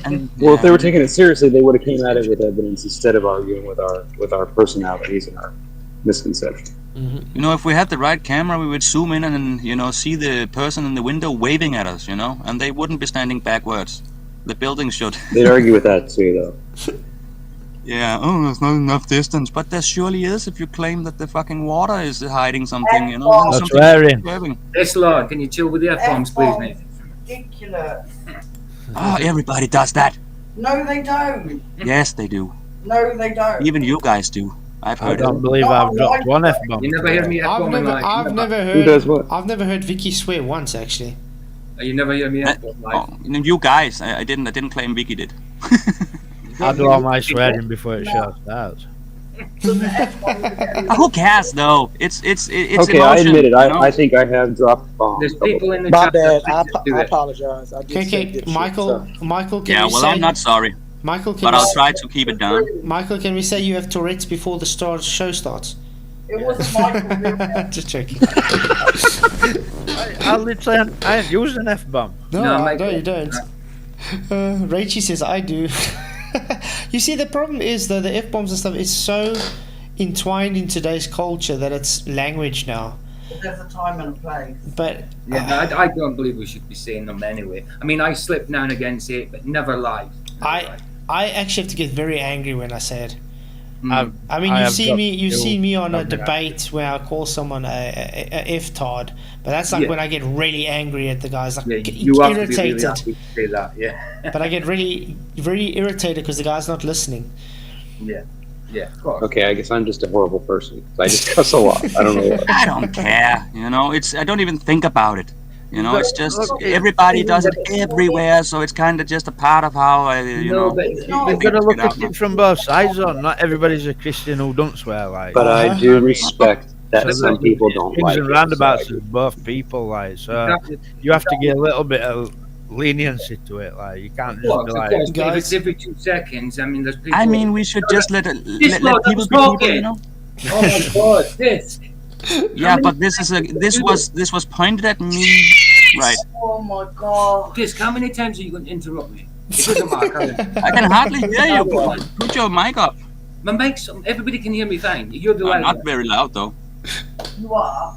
And, Well, if they were taking it seriously, they would have came at it with evidence instead of arguing with our personalities and our misconceptions. you know, if we had the right camera, we would zoom in and, you know, see the person in the window waving at us, you know, and they wouldn't be standing backwards. The building should. They'd argue with that too, though. Yeah, oh, there's not enough distance. But there surely is if you claim that the fucking water is hiding something, you know. then That's something swearing. disturbing. This Lord, can you chill with the F-bombs, please, mate? Ridiculous. Oh, everybody does that. No, they don't. Yes, they do. No, they don't. Even you guys do. I've I heard it. don't believe I've dropped one F-bomb. You never hear me I've F-bomb in never, life. I've never Who does heard, what? I've never heard Vicky swear once actually. You never hear me F-bomb in life. Oh, you guys, I didn't claim Vicky did. I do all my swearing before it show starts. Who cares though? It's Okay, emotion, I admit it. you know? I think I have dropped bombs. There's people in the My chat bad. that do I it. apologize. I did say Okay, dipshit, Michael, sorry. Michael, can Yeah, we well, say, I'm not sorry, Michael, can but we I'll s- try to keep it down. Michael, can we say you have Tourette's before the show starts? It wasn't Michael. Just joking. I literally, I ain't used an F-bomb. No, No, I Michael. don't, you don't. Richie says I do. You see, the problem is though the F-bombs and stuff is so entwined in today's culture that it's language now. There's a time and a place. But Yeah, I don't believe we should be saying them anyway. I mean, I slip now and again, say it, but never live. I actually have to get very angry when I say it. I've- I mean, I you've have seen got me. You've ill- seen me on a I've been debate where I call someone a F-tard, but that's like Yeah. when I get really angry at the guys, like Yeah, you have to be really irritated. happy to say that. Yeah, But I get really, very irritated because the guy's not listening. yeah, of course. Okay, I guess I'm just a horrible person. I just cuss a lot. I don't know what. I don't care, you know. I don't even think about it. You know, it's just Look, everybody does it everywhere, so it's kind of just a part of how I, you No, know. but It's not. You've got to Get look out, at man. it from both sides on. Not everybody's a Christian who don't swear like. But I do respect that So some people don't Things like and it. roundabouts so I is both people like. So Exactly. you have to get a little bit of leniency to it. Like you can't just Of be course, like. but if Guys- it's every 2 seconds, I mean, there's people. I mean, we should just let Lord, people I'm be people, talking. you know. Oh my God, this. Yeah, but this was pointed at me, right? Oh my god. This, how many times are you going to interrupt me? It doesn't matter. I can hardly hear you. Put your mic up. My mic's, everybody can hear me fine. You're the I'm loud not one. very loud though. You are.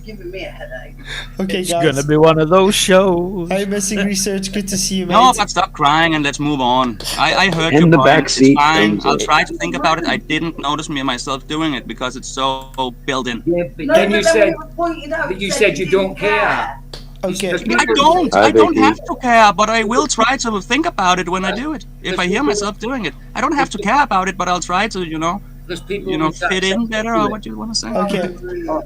Giving me a headache. Okay, It's guys. gonna be one of those shows. Hey, Missing Research, good to see you, mate. No, but stop crying and let's move on. I heard In your the point. back seat It's fine. comes I'll a- try to think about it. I didn't notice myself doing it because it's so built in. Yeah, but No, then but you then said, we were pointing out, but you said you don't care. Okay. I don't. Hi, I don't Vicky. have to care, but I will try to think about it when I do it. If I hear myself doing it, I don't have to care about it, but I'll try to, there's people you know, who fit in better or what you want to say. Okay.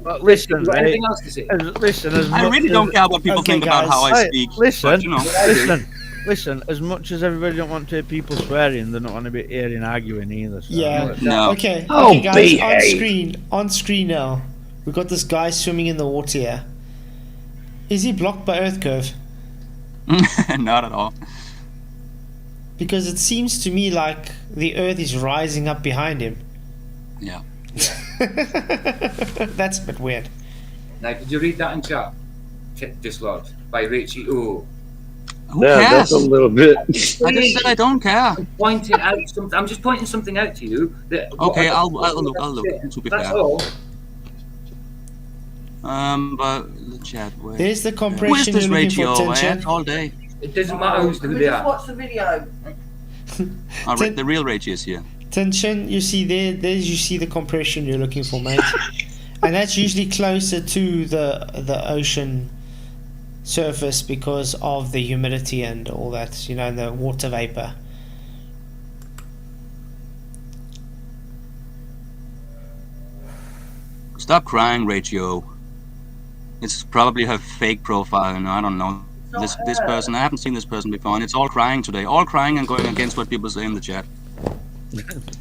But listen, You got right? anything else to say? Listen, as I much really as- don't care what people Okay, think about guys. how I Hey, speak. listen, but, you know, listen. As much as everybody don't want to hear people swearing, they don't want to be hearing arguing either. So Yeah. no. Okay. Oh, Okay, guys. behave. On screen now. We've got this guy swimming in the water here. Is he blocked by Earth curve? Not at all. Because it seems to me like the Earth is rising up behind him. Yeah. That's a bit weird. Now, did you read that in chat? Dislodged by Richie. Oh, Who Yeah, cares? that's a little bit. I just said I don't care. pointing out something. I'm just pointing something out to you. That Okay, I'll look. To be That's fair. all. But the chat. Where? There's the Who is compression this you're looking ratio? for, I tension. had all day. It doesn't matter who We they just are. watched the video. The real ratio is here. Tension, you see there's you see the compression you're looking for, mate. And that's usually closer to the ocean surface because of the humidity and all that, you know, and the water vapor. Stop crying, ratio. It's probably her fake profile, and I don't know. This person, I haven't seen this person before, and it's all crying today. All crying and going against what people say in the chat.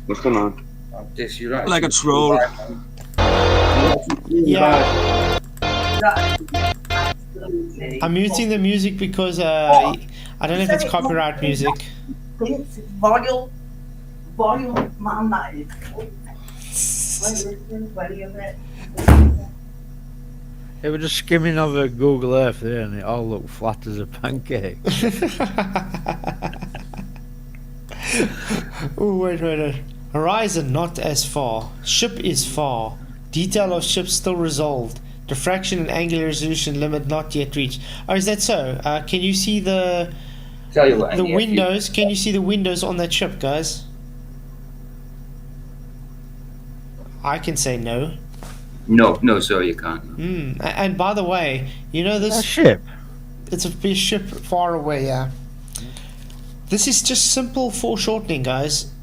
What's going on? This, you're right. Like a troll. Yeah, Absolutely. I'm muting the music because I don't know if it's copyright music. It's vile man, that is. Wait a minute. They were just skimming over Google Earth there, and it all looked flat as a pancake. Oh, wait. Horizon not as far. Ship is far. Detail of ship still resolved. Diffraction and angular resolution limit not yet reached. Oh, is that so? Can you see the Tell you what, the Andy, windows? Can you see the windows on that ship, guys? I can say no. No, sorry, you can't. And by the way, you know A this ship. it's a big ship far away, yeah. This is just simple foreshortening, guys.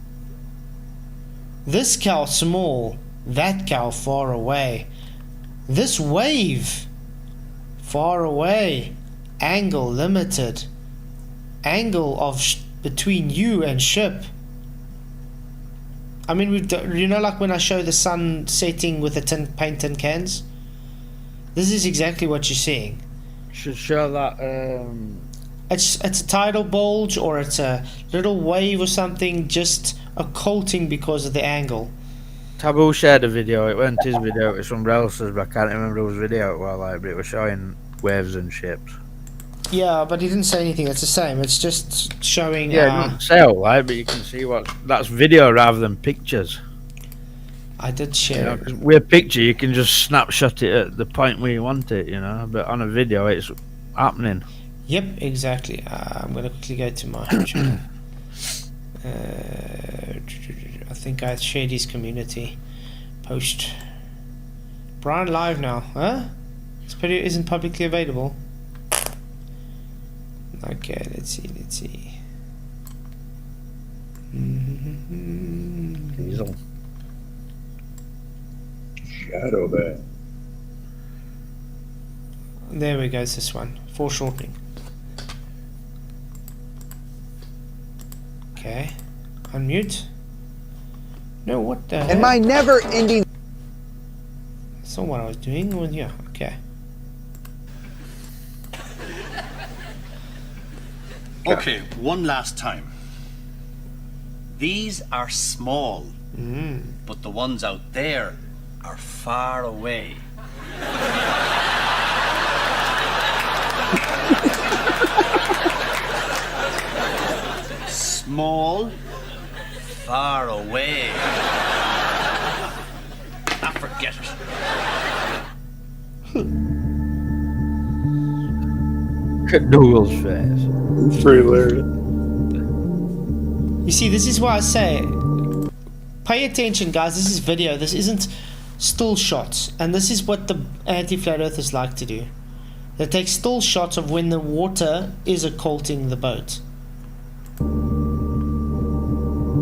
This cow small, that cow far away. This wave far away. Angle limited. Angle of between you and ship. I mean, you know, like when I show the sun setting with the paint tin cans. This is exactly what you're seeing. Should show that. It's a tidal bulge or it's a little wave or something, just occulting because of the angle. Taboo shared a video. It wasn't his video. It was somebody else's, but I can't remember whose video it was. Like, but it was showing waves and ships. Yeah, but he didn't say anything. It's the same. It's just showing. Yeah, not sale, like, but you can see what that's video rather than pictures. I did You share. know, 'cause with a picture, you can just snapshot it at the point where you want it, you know. But on a video, it's happening. Yep, exactly. I'm gonna quickly go to my. I think I shared his community post. Brian live now, huh? This video isn't publicly available. Okay, let's see. Diesel. Shadow Bay. There we go, it's this one. Foreshortening. Okay. Unmute. No, what the And my never-ending. That's not what I was doing. Well, yeah, okay. Okay, one last time. These are small, but the ones out there are far away. Small, far away. I forget it. Doodle's face. Pretty hilarious. You see, this is why I say, pay attention, guys. This is video. This isn't still shots. And this is what the anti-flat earthers like to do. They take still shots of when the water is occulting the boat.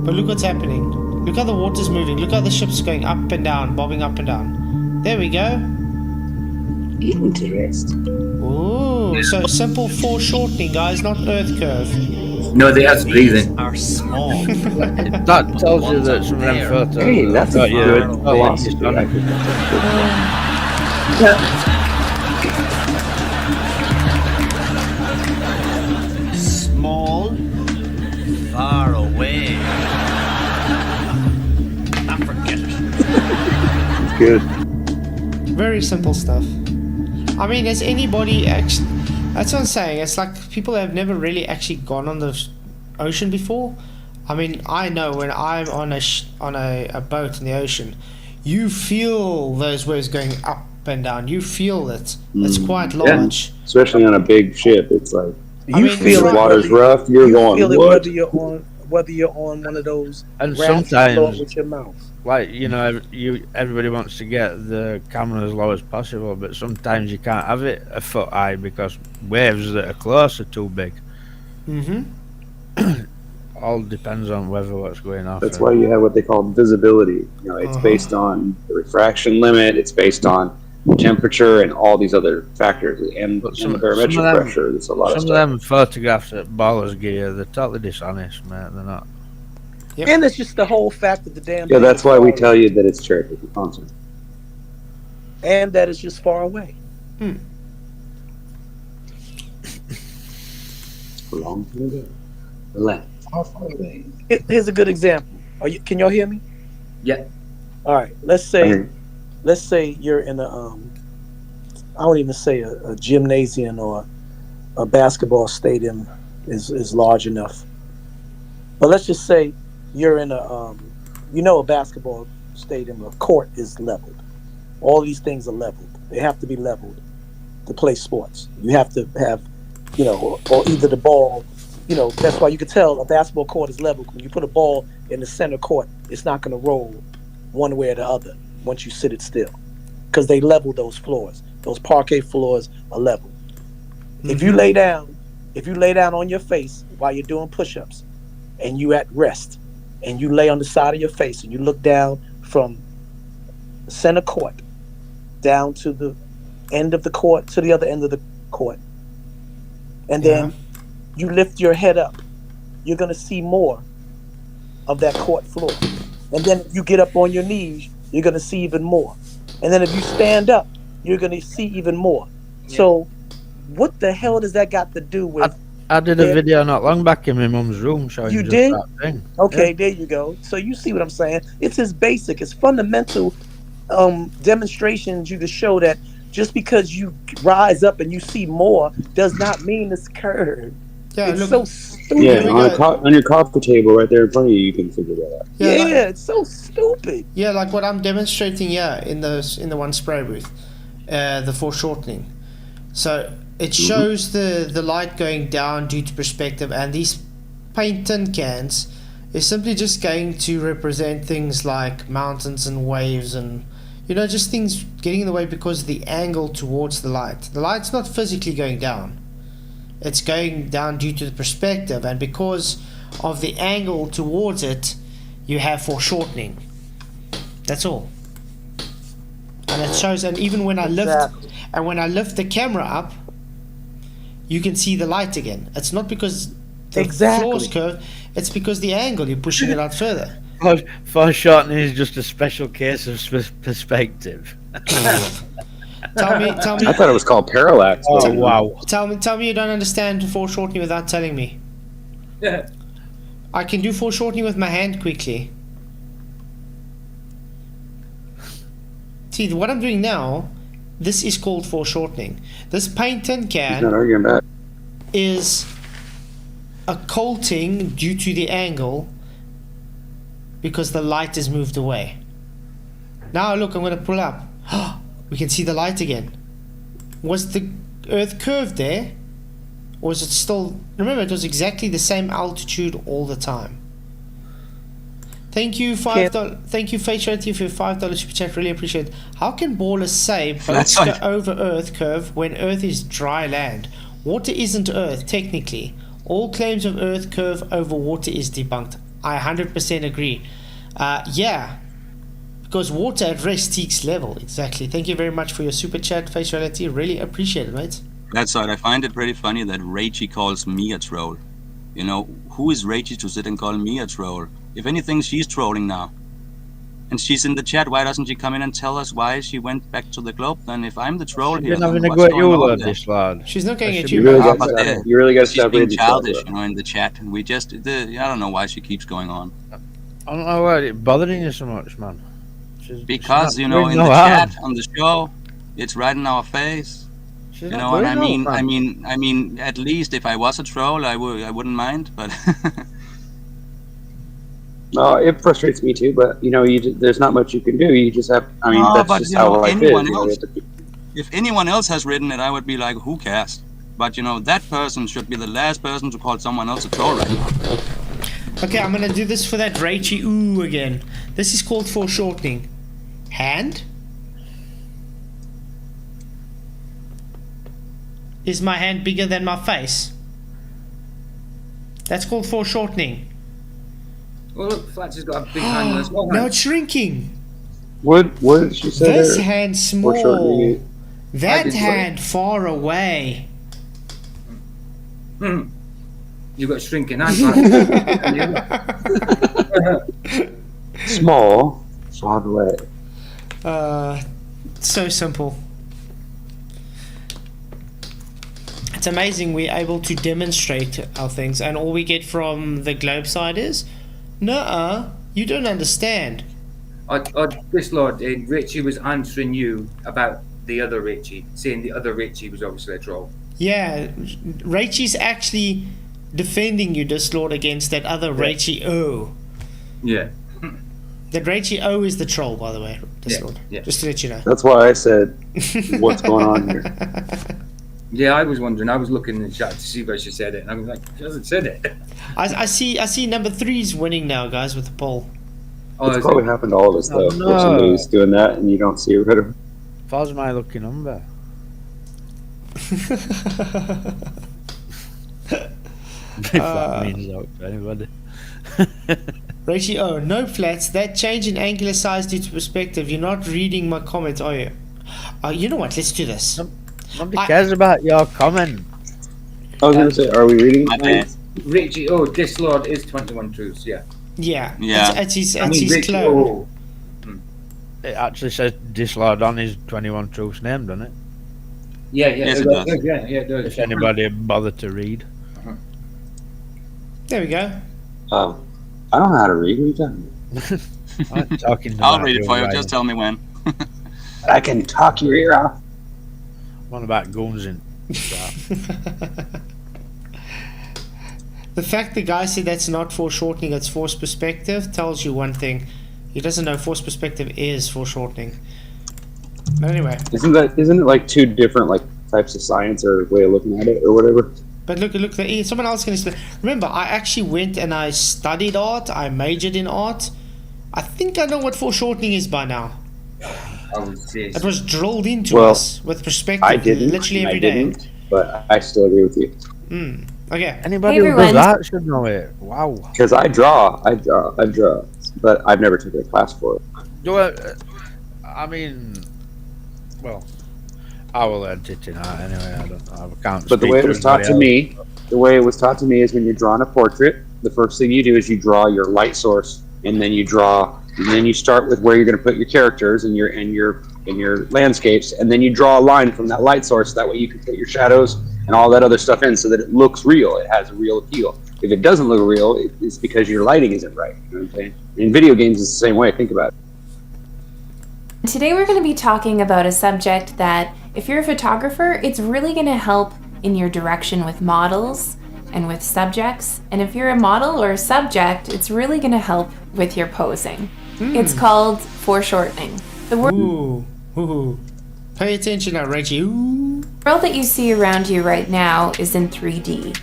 But look what's happening. Look how the water's moving. Look how the ship's going up and down, bobbing up and down. There we go. Interesting. Ooh, so simple foreshortening, guys, not earth curve. No, they have breathing. Are small. That tells you that some of them photos. Hey, that's a good philosophy. Small, far away. I forget it. Good. Very simple stuff. I mean, has anybody actually... That's what I'm saying. It's like people have never really actually gone on the ocean before. I mean, I know when I'm on a boat in the ocean, you feel those waves going up bend down. You feel it. It's quite large. Especially on a big ship, it's like You feel the it. water's rough. You're You going, feel it what? whether you're on one of those And rafts you blow up sometimes, with your mouth. like, you know, everybody wants to get the camera as low as possible, but sometimes you can't have it a foot high because waves that are close are too big. All depends on whether what's going off. That's why you have what they call visibility. You know, it's based on the refraction limit. It's based on temperature and all these other factors, and the barometric pressure. There's a lot of stuff. Some of them photographs that ballers gear, they're totally dishonest, mate. They're not. Yep. And it's just the whole fact of the damn. Yeah, that's why we tell you that it's cherry picking concert. And that it's just far away. A long time ago. The land. How far away? Here's a good example. Can y'all hear me? Yeah. All right. Let's say you're in a I won't even say a gymnasium or a basketball stadium is large enough. But let's just say you're in a a basketball stadium, a court is leveled. All these things are leveled. They have to be leveled to play sports. You have to have, or either the ball, that's why you can tell a basketball court is leveled. When you put a ball in the center court, it's not going to roll one way or the other once you sit it still, because they level those floors. Those parquet floors are leveled. If you lay down on your face while you're doing push-ups, and you at rest, and you lay on the side of your face, and you look down from center court down to the end of the court to the other end of the court, and then you lift your head up, you're going to see more of that court floor. And then if you get up on your knees, you're going to see even more. And then if you stand up, you're going to see even more. Yeah. So what the hell does that got to do with... I did a video not long back in my mum's room showing you just did? that thing. Okay, there you go. So you see what I'm saying? It's as basic, it's fundamental demonstrations you can show that just because you rise up and you see more does not mean it's curved. Yeah, it's so stupid. Yeah, on your coffee table right there in front of you can figure that out. Yeah, it's so stupid. Yeah, like what I'm demonstrating here in the one spray booth, the foreshortening. So it shows the light going down due to perspective, and these paint tin cans is simply just going to represent things like mountains and waves and just things getting in the way because of the angle towards the light. The light's not physically going down. It's going down due to the perspective, and because of the angle towards it, you have foreshortening. That's all. And it shows, and even when I lift the camera up, you can see the light again. It's not because the floor's curved, it's because the angle, you're pushing it out further. Foreshortening is just a special case of perspective. Tell me. I thought it was called parallax. Oh wow! Tell me you don't understand foreshortening without telling me. Yeah. I can do foreshortening with my hand quickly. See, what I'm doing now, this is called foreshortening. This paint tin can is occulting due to the angle because the light is moved away. Now look, I'm going to pull up. We can see the light again. Was the Earth curved there? Or was it still... Remember, it was exactly the same altitude all the time. Thank you, $5. Thank you, Fatality, for your $5 super chat. Really appreciate it. How can ballers say boats go over Earth curve when Earth is dry land? Water isn't Earth, technically. All claims of Earth curve over water is debunked. I 100% agree. Yeah. Because water at rest seeks level. Exactly. Thank you very much for your super chat, Fatality. Really appreciate it, mate. That's right. I find it pretty funny that Richie calls me a troll. Who is Richie to sit and call me a troll? If anything, she's trolling now. And she's in the chat. Why doesn't she come in and tell us why she went back to the globe? Then if I'm the troll here, then what's going on there? She's not going at you. You really got to she's stop being reading childish, in the chat. And we just, I don't know why she keeps going on. I don't know why it's bothering you so much, man. Because, in the chat, on the show, it's right in our face. And I mean, at least if I was a troll, I wouldn't mind, but... No, it frustrates me too, but there's not much you can do. You just have. That's just how life is. if anyone else has written it, I would be like, who cares? But you know, that person should be the last person to call someone else a troll right now. Okay, I'm gonna do this for that Richie ooh again. This is called foreshortening. Hand? Is my hand bigger than my face? That's called foreshortening. Well, look, Flats has got a big hand and a small hand. No, it's shrinking. What did she say This there? hand Foreshortening small. it. That hand far away. You've got a shrinking hand. Small, far away. So simple. It's amazing we're able to demonstrate our things, and all we get from the globe side is, nuh-uh, you don't understand. This Lord, Richie was answering you about the other Richie, saying the other Richie was obviously a troll. Yeah, Richie's actually defending you, Dislord, against that other Richie O. Yeah. That Richie O is the troll, by the way, Dislord. Yeah. Just to let you know. That's why I said, what's going on here? Yeah, I was wondering. I was looking in the chat to see where she said it, and I was like, she hasn't said it. I see number 3's winning now, guys, with the poll. It's probably happened to all of us, though. No. If somebody's doing that and you don't see it, whatever. How's my lucky number? If that means out to anybody. Richie O, no Flats, that change in angular size due to perspective. You're not reading my comments, are you? You know what, let's do this. Nobody cares about your comment. I was going to say, are we reading? Richie O, this Lord is 21 Truths, yeah. Yeah. Yeah. It's his Richie clone. O. It actually says Dislord on his 21 Truths name, doesn't it? Yeah, Yes, it does. Yeah, it does. If anybody bothered to read. There we go. I don't know how to read. What are you talking about? I'm talking I'll about read it for you. Ryan. Just tell me when. I can talk your ear off. One about guns in. The fact the guy said that's not foreshortening, it's force perspective, tells you one thing. He doesn't know force perspective is foreshortening. But anyway. Isn't it like two different like types of science or way of looking at it or whatever? But look, someone else can explain. Remember, I actually went and I studied art. I majored in art. I think I know what foreshortening is by now. It was drilled into us with perspective I didn't. literally every day. But I still agree with you. Okay. Anybody who does that should know it. Wow. Because I draw, but I've never taken a class for it. I mean, well, I will edit it out anyway. I can't. But the way it was taught to me, is when you're drawing a portrait, the first thing you do is you draw your light source, and then you start with where you're going to put your characters and your landscapes, and then you draw a line from that light source. That way you can put your shadows and all that other stuff in, so that it looks real. It has a real appeal. If it doesn't look real, it's because your lighting isn't right. You know what I'm saying? In video games, it's the same way. Think about it. Today we're going to be talking about a subject that, if you're a photographer, it's really going to help in your direction with models and with subjects. And if you're a model or a subject, it's really going to help with your posing. It's called foreshortening. The Ooh. Pay attention now, Richie. Ooh. The world that you see around you right now is in 3D.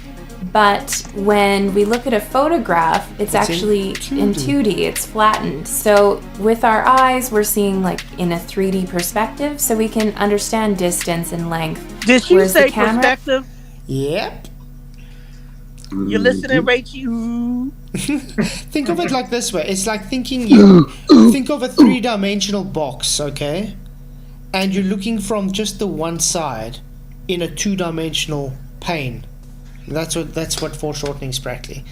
But when we look at a photograph, it's actually in 2D. It's flattened. So with our eyes, we're seeing like in a 3D perspective, so we can understand distance and length. Did you say perspective? Yep. You're listening, Rachel. Think of it like this way. It's like think of a 3-dimensional box, okay? And you're looking from just the one side in a 2-dimensional pane. That's what foreshortening is practically.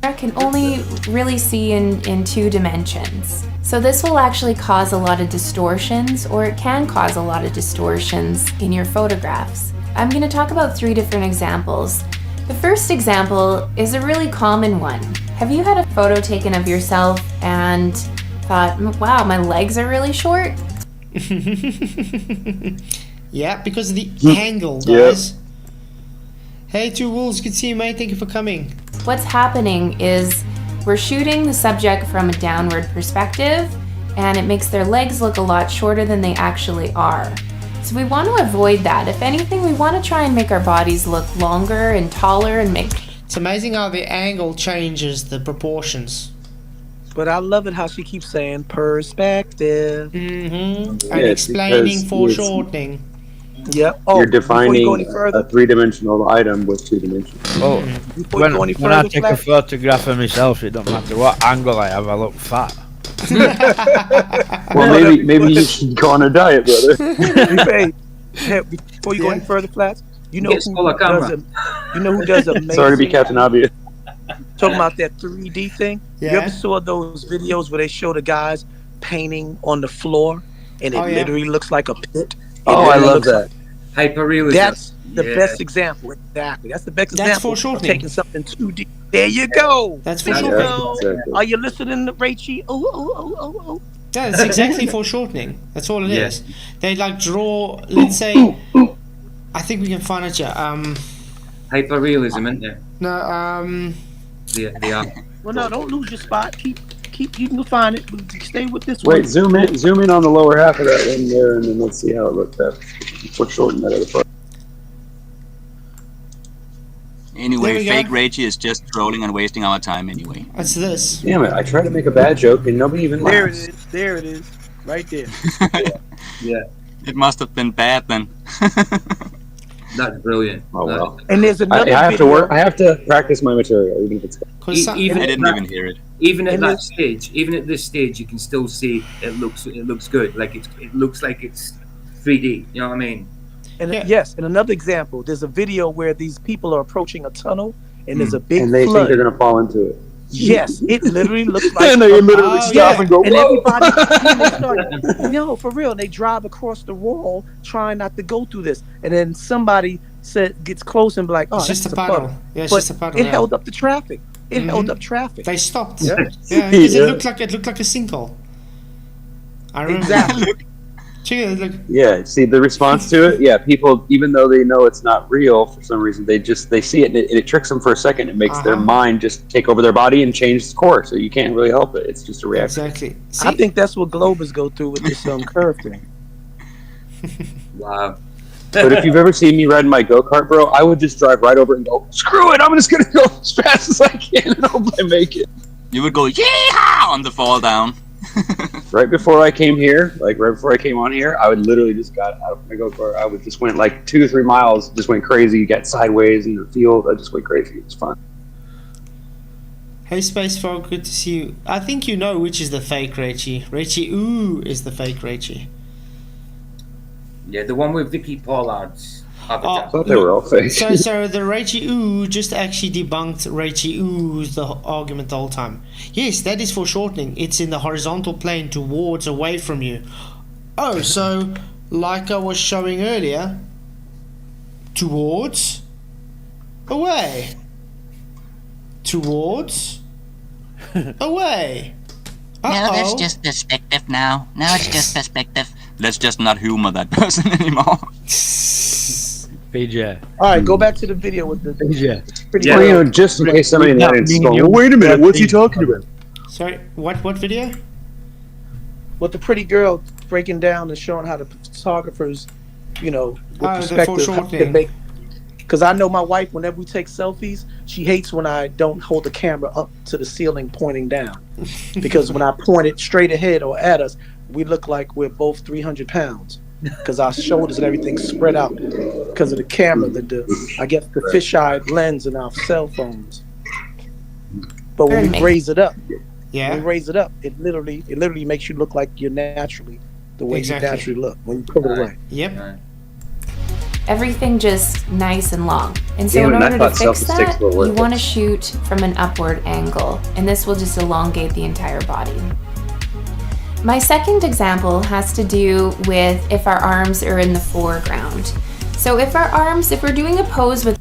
I can only really see in 2 dimensions. So this will actually cause a lot of distortions, or it can cause a lot of distortions in your photographs. I'm going to talk about 3 different examples. The first example is a really common one. Have you had a photo taken of yourself and thought, wow, my legs are really short? Yeah, because of the angle, guys. Yep. Hey, Two Wolves, good to see you, mate. Thank you for coming. What's happening is we're shooting the subject from a downward perspective, and it makes their legs look a lot shorter than they actually are. So we want to avoid that. If anything, we want to try and make our bodies look longer and taller and make... It's amazing how the angle changes the proportions. But I love it how she keeps saying perspective. Mm-hmm. Yeah, And it's explaining because foreshortening. Yep. Oh, You're before you go any defining further, a thredimensional item with two dimensions. Oh, before you go any when I further, take a Flash, photograph of myself, it don't matter what angle I have, I look fat. Well, maybe you should go on a diet, brother. Hey, before you go any further, Flats, you know Get smaller camera. who does amazing? Sorry to be Captain Obvious. Talking about that 3D thing. You Yeah. ever saw those videos where they show the guys painting on the floor and it Oh, yeah. literally looks like a pit? Oh, I love that. Hyperrealism. That's the Yeah. best example. Exactly. That's the best That's example foreshortening. of taking something 2D. There you go. That's There you foreshortening. go. Exactly. Are you listening to Richie? Oh. Yeah, that's exactly foreshortening. That's all it Yeah. is. They like draw, let's say, I think we can find it, yeah. Hyperrealism, isn't there? No, They are. Well, no, don't lose your spot. Keep. You can find it. Stay with this one. Wait, zoom in on the lower half of that one there, and then let's see how it looks. Foreshorten that other part. There Anyway, we fake go. Richie is just trolling and wasting our time anyway. it's this. Damn it! I tried to make a bad joke and nobody even There it laughs. is. There it is. Right there. It must have been bad then. That's brilliant. Oh well. And there's I another have to video. work. I have to practice my material, even if it's. Cause some, Even I at didn't that- even hear it. Even at And that this- stage, even at this stage, you can still see it looks good. Like it looks like it's 3D. You know what I mean? And Yeah. yes, and another example. There's a video where these people are approaching a tunnel, and there's a big And they flood. think they're gonna fall into it. Yes, it literally looks like. And they literally Oh, stop yeah. and go, And "Whoa!" everybody, no, for real. They drive across the wall, trying not to go through this, and then somebody gets close and be like, "Oh, it's that's just a puddle. Yeah, it's But just a puddle. it yeah. held up the traffic. It held Mhm. up traffic. They stopped. Yeah. Yeah, because Yeah. it looked like a sinkhole. I remember. Exactly. Check it, look. Yeah, see the response to it. Yeah, people, even though they know it's not real for some reason, they see it and it tricks them for a second. It makes their Uh-huh. mind just take over their body and change its course. So you can't really help it. It's just a reaction. Exactly. See, I think that's what Globers go through with this curve thing. Wow. But if you've ever seen me riding my go-kart, bro, I would just drive right over it and go, screw it, I'm just gonna go as fast as I can and hope I make it. You would go yeehaw on the fall down. Right before I came here, like right before I came on here, I would literally just got out of my go-kart. I would just went like 2 or 3 miles, just went crazy, got sideways in the field. I just went crazy. It was fun. hey Space Frog, good to see you. I think you know which is the fake Richie. Richie Ooh is the fake Richie. Yeah, the one with Vicky Pollard's I avatar. thought they were all fake. So the Richie Ooh just actually debunked Richie Ooh's the argument the whole time. Yes, that is foreshortening. It's in the horizontal plane towards away from you. Oh, so like I was showing earlier, towards away. Towards away. No, that's Uh-oh. just perspective now. Now it's just perspective. Let's just not humor that person anymore. PJ. All right, go back to the video with the PJ. pretty Yeah. Well, girl. you know, just in case somebody in the Not audience is being going, you. wait a minute, what's he Not talking being- about? Sorry, what video? with the pretty girl breaking down and showing how the photographers, with Oh, the perspective, how foreshortening. can make. Because I know my wife, whenever we take selfies, she hates when I don't hold the camera up to the ceiling pointing down. Because when I point it straight ahead or at us, we look like we're both 300 pounds. Because our shoulders and everything spread out because of the camera, I guess the fisheye lens in our cell phones. But when we raise it up, Yeah. it literally makes you look like you're naturally the way Exactly. you naturally look when you pull it away. Yep. Everything just nice and long. And so Damn in it, I order to thought fix selfie sticks that, were worth you it. want to shoot from an upward angle, and this will just elongate the entire body. My second example has to do with if our arms are in the foreground. So if we're doing a pose with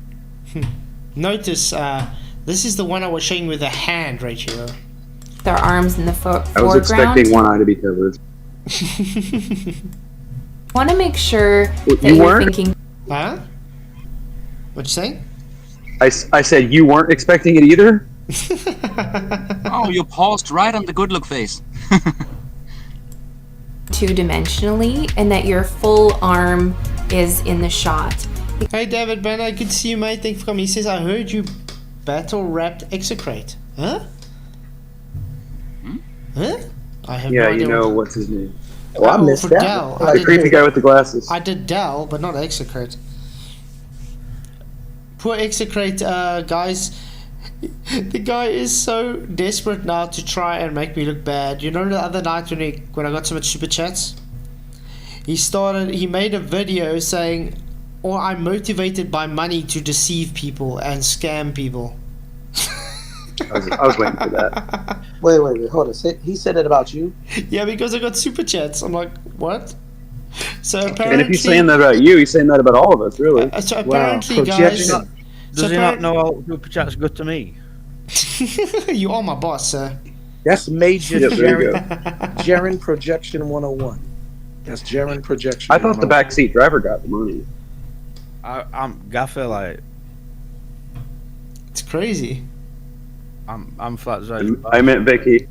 Notice, this is the one I was showing with the hand right here. our arms in the I was foreground, expecting one eye to be covered. want to make sure Well, that you you're weren't? thinking Huh? What'd you say? I said you weren't expecting it either? Oh, you paused right on the good look face. two-dimensionally and that your full arm is in the shot. Hey David Banner, good to see you, mate. Thank you for coming. He says, I heard you battle rapped Execrate. Huh? Huh? I have no Yeah, idea. you know what's his name? Well, I missed for that. Dell. The creepy guy with the glasses. I did Dell, but not Execrate. Poor Execrate, guys. The guy is so desperate now to try and make me look bad. You know the other night when I got so much super chats? He made a video saying, "Oh, I'm motivated by money to deceive people and scam people." I was waiting for that. Wait, hold on. He said it about you? Yeah, because I got super chats. I'm like, what? So apparently, And if he's saying that about you, he's saying that about all of us, really. So apparently, Wow. guys, Does he not know all super chats good to me? you are my boss, sir. That's major Yep, there you go. Jaren Projection 101. That's Jaren Projection. I thought the backseat driver got the money. I'm Gaffer, like, It's crazy. I'm Flatzoid. I meant Vicky.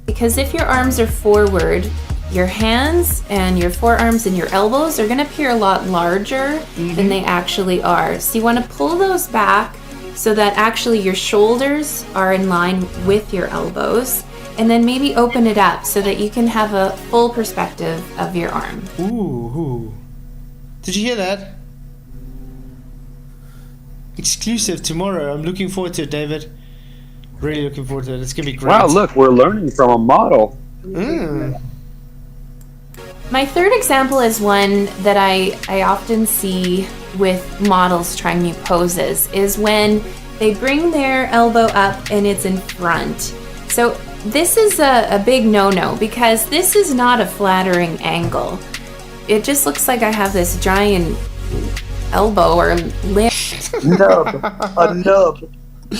Because if your arms are forward, your hands and your forearms and your elbows are going to appear a lot larger than they actually are. So you want to pull those back so that actually your shoulders are in line with your elbows, and then maybe open it up so that you can have a full perspective of your arm. Ooh. Did you hear that? Exclusive tomorrow. I'm looking forward to it, David. Really looking forward to it. It's going to be great. Wow, look, we're learning from a model. My third example is one that I often see with models trying new poses, is when they bring their elbow up and it's in front. So this is a big no-no because this is not a flattering angle. It just looks like I have this giant elbow or limb. A nub.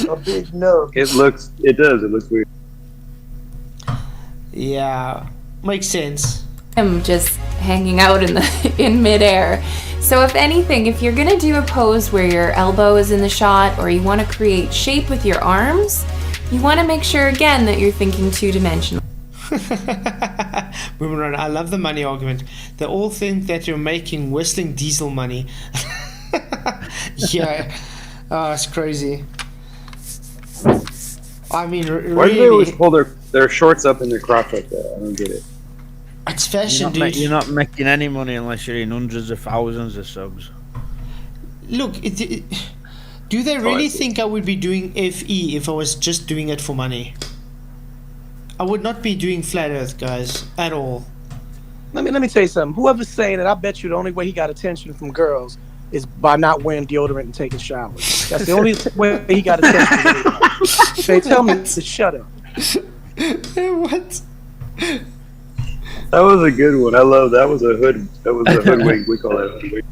A big nub. It does. It looks weird. Yeah, makes sense. I'm just hanging out in midair. So if anything, if you're gonna do a pose where your elbow is in the shot or you want to create shape with your arms, you want to make sure again that you're thinking two-dimensional. Moving around. I love the money argument. They all think that you're making whistling diesel money. Yeah. Oh, it's crazy. I mean, Why do they always pull their shorts up in their crotch like that? I don't get it. It's fashion, dude. You're not making any money unless you're in hundreds of thousands of subs. Look, do they really think I would be doing FE if I was just doing it for money? I would not be doing Flat Earth, guys, at all. Let me tell you something. Whoever's saying it, I bet you the only way he got attention from girls is by not wearing deodorant and taking showers. That's the only way he got attention. They tell me to shut up. What? That was a good one. I love that. Was a hoodwink. We call that a hoodwink.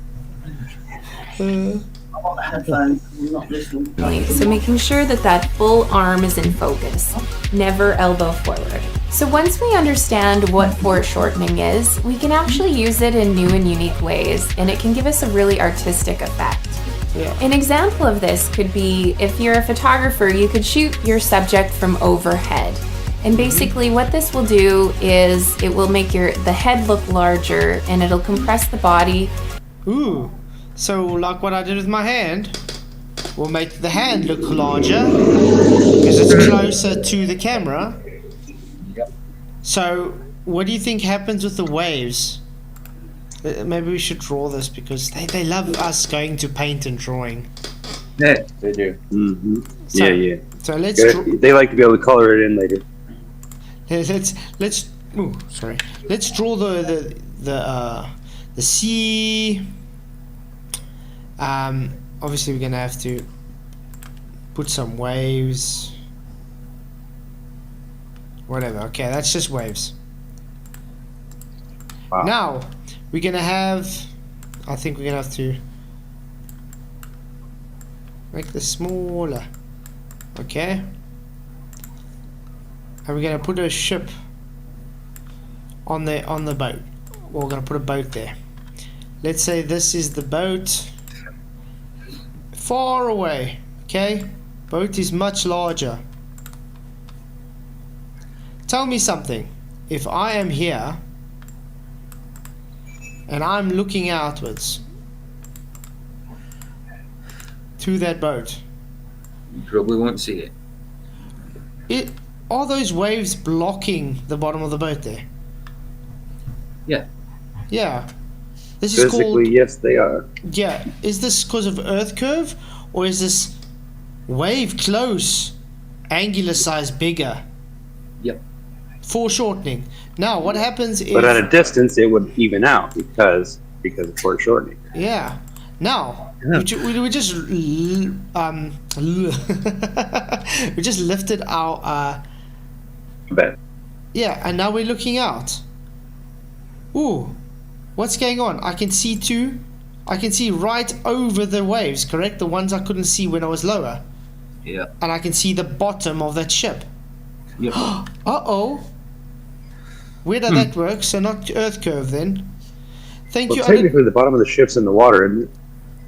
I want the headphones. I'm not listening. So making sure that full arm is in focus, never elbow forward. So once we understand what foreshortening is, we can actually use it in new and unique ways, and it can give us a really artistic effect. Yeah. An example of this could be if you're a photographer, you could shoot your subject from overhead. And basically what this will do is it will make the head look larger and it'll compress the body. Ooh. So, like what I did with my hand, we'll make the hand look larger because it's closer to the camera. So, what do you think happens with the waves? Maybe we should draw this because they love us going to paint and drawing. Yeah, they do. Mm-hmm. So, yeah. So let's. They like to be able to color it in later. Let's. Ooh, sorry. Let's draw the sea. Obviously we're gonna have to put some waves. Whatever. Okay, that's just waves. Wow. Now we're gonna have. I think we're gonna have to make this smaller. Okay. And we're gonna put a ship on the boat. Well, we're gonna put a boat there. Let's say this is the boat. Far away. Okay. Boat is much larger. tell me something. If I am here and I'm looking outwards to that boat, You probably won't see it. Are those waves blocking the bottom of the boat there? Yeah. Yeah. This is called... Physically, yes, they are. Yeah. Is this because of Earth curve? Or is this wave close, angular size bigger? Yep. Foreshortening. Now, what happens is... But at a distance, it would even out because of foreshortening. Yeah. Now, we just we just lifted our Bet. yeah, and now we're looking out. Ooh, what's going on? I can see right over the waves, correct? The ones I couldn't see when I was lower. Yeah. And I can see the bottom of that ship. Yep. Uh-oh. Where did that work? So not Earth curve then. Thank Well, you. technically, the bottom of the ship's in the water, isn't it?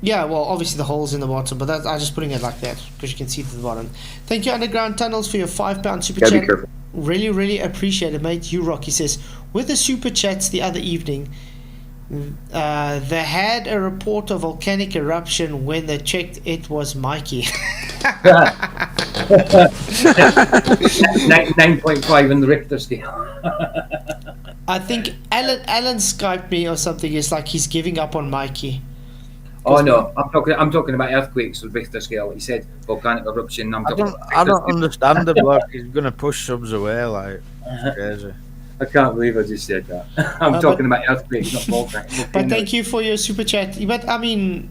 Yeah, well, obviously the hole's in the bottom, but I'm just putting it like that because you can see to the bottom. Thank you, Underground Tunnels, for your £5 super Gotta chat. be careful. Really, really appreciate it, mate. You rock. He says, with the super chats the other evening, they had a report of volcanic eruption. When they checked, it was Mikey. 9.5 in the Richter scale. I think Alan Skyped me or something. It's like he's giving up on Mikey. Oh no, I'm talking about earthquakes with Richter scale. He said volcanic eruption. I don't understand the bloke. He's gonna push subs away like crazy. I can't believe I just said that. I'm talking about earthquakes, not volcanics. But thank you for your super chat. But I mean,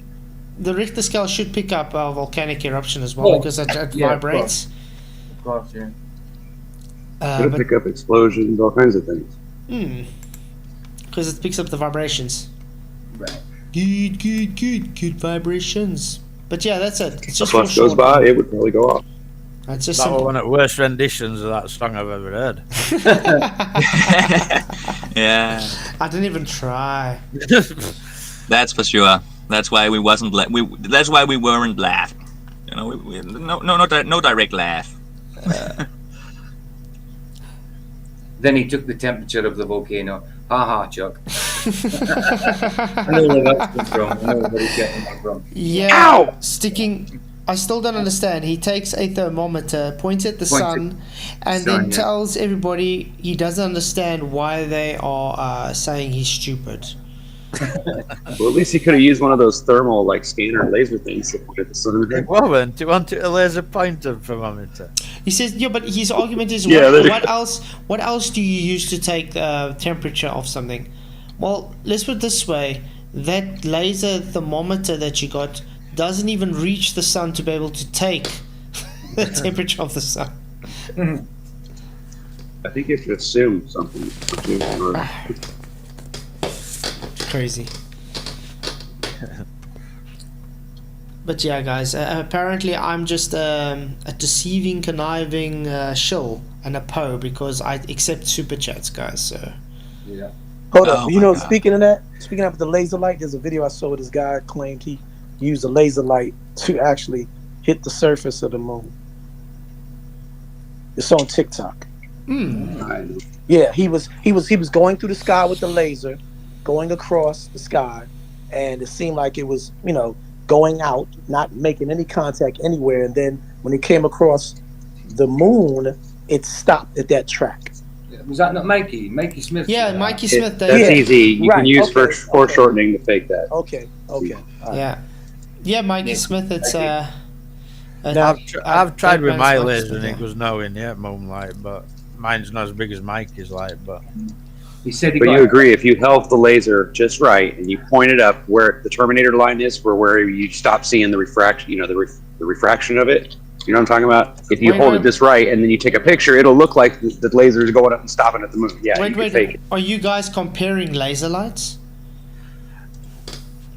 the Richter scale should pick up volcanic eruption as well because it vibrates. Of course, yeah. It'll pick up explosions, all kinds of things. Because it picks up the vibrations. Right. Good vibrations. But yeah, that's it. It's just If flash goes by, it would probably go off. That's just That was simple. one of the worst renditions of that song I've ever heard. Yeah, I didn't even try. that's for sure. That's why we wasn't. That's why we weren't laughing. You know, no direct laugh. Then he took the temperature of the volcano. Ha ha, Chuck. I know where that's come from. I know where he's getting that from. Yeah. Ow! Sticking. I still don't understand. He takes a thermometer, points at the sun, and then tells everybody he doesn't understand why they are saying he's stupid. Well, at least he could have used one of those thermal, like, scanner laser things to point at the sun. Well, then, do you want a laser pointer thermometer? He says, yeah, but his argument is, Yeah, what else do you use to take the temperature of something? Well, let's put it this way. That laser thermometer that you got doesn't even reach the sun to be able to take the temperature of the sun. I think you have to assume something. Crazy. But yeah, guys, apparently I'm just a deceiving, conniving shill and a po because I accept super chats, guys. So Yeah. Hold up. Oh You my know, God. speaking of the laser light, there's a video I saw where this guy claimed he used a laser light to actually hit the surface of the moon. It's on TikTok. Yeah, he was going through the sky with the laser, going across the sky, and it seemed like it was, going out, not making any contact anywhere. And then when he came across the moon, it stopped at that track. Was that not Mikey? Mikey Smith? yeah, Mikey Smith. That's There. easy. You Right, can use okay, foreshortening to fake that. Okay. All right. Yeah, Mikey Smith. It's Now, I've tried with my Mikey laser Smith, and it was nowhere near moonlight, but mine's not as big as Mikey's light, but He said he But got you agree, if you held the laser just right and you point it up where the terminator line is, where you stop seeing the refraction, the refraction of it. You know what I'm talking about? If you hold it just right and then you take a picture, it'll look like the laser is going up and stopping at the moon. Yeah, you can fake it. Are you guys comparing laser lights?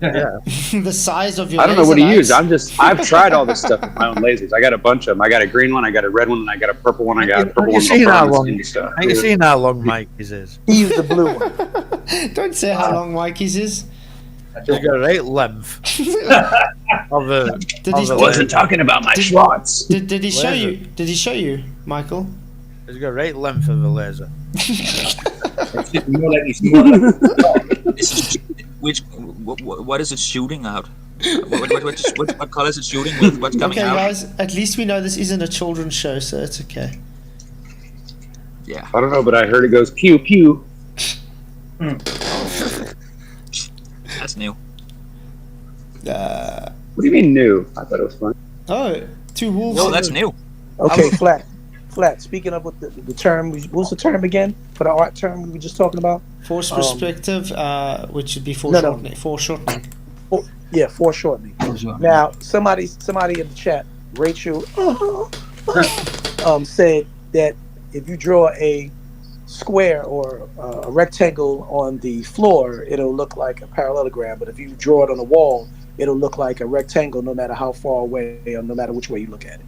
yeah. The size of your I don't know laser what to lights? use. I've tried all this stuff with my own lasers. I got a bunch of them. I got a green one, I got a red one, and I got a purple one. I got a purple Have you one. seen how long? and stuff. Have you seen how long Mikey's is? he used the blue one. Don't say how long Mikey's is. He's got a right length of a. Did he I wasn't talking about my Schwartz. Did he show Laser. you? Did he show you, Michael? It's got a right length of a laser. It's more like it's more like What is it shooting out? What color is it shooting with? What's coming Okay, out? guys, at least we know this isn't a children's show, so it's okay. Yeah. I don't know, but I heard it goes pew pew. That's new. What do you mean new? I thought it was fun. Oh, two wolves. No, that's new. Okay, flat. Speaking of what the term, what's the term again for the art term we were just talking about? Force perspective, which would be foreshortening. Foreshortening. Yeah, foreshortening. Now, somebody in the chat, Rachel, said that if you draw a square or a rectangle on the floor, it'll look like a parallelogram. But if you draw it on the wall, it'll look like a rectangle, no matter how far away or no matter which way you look at it.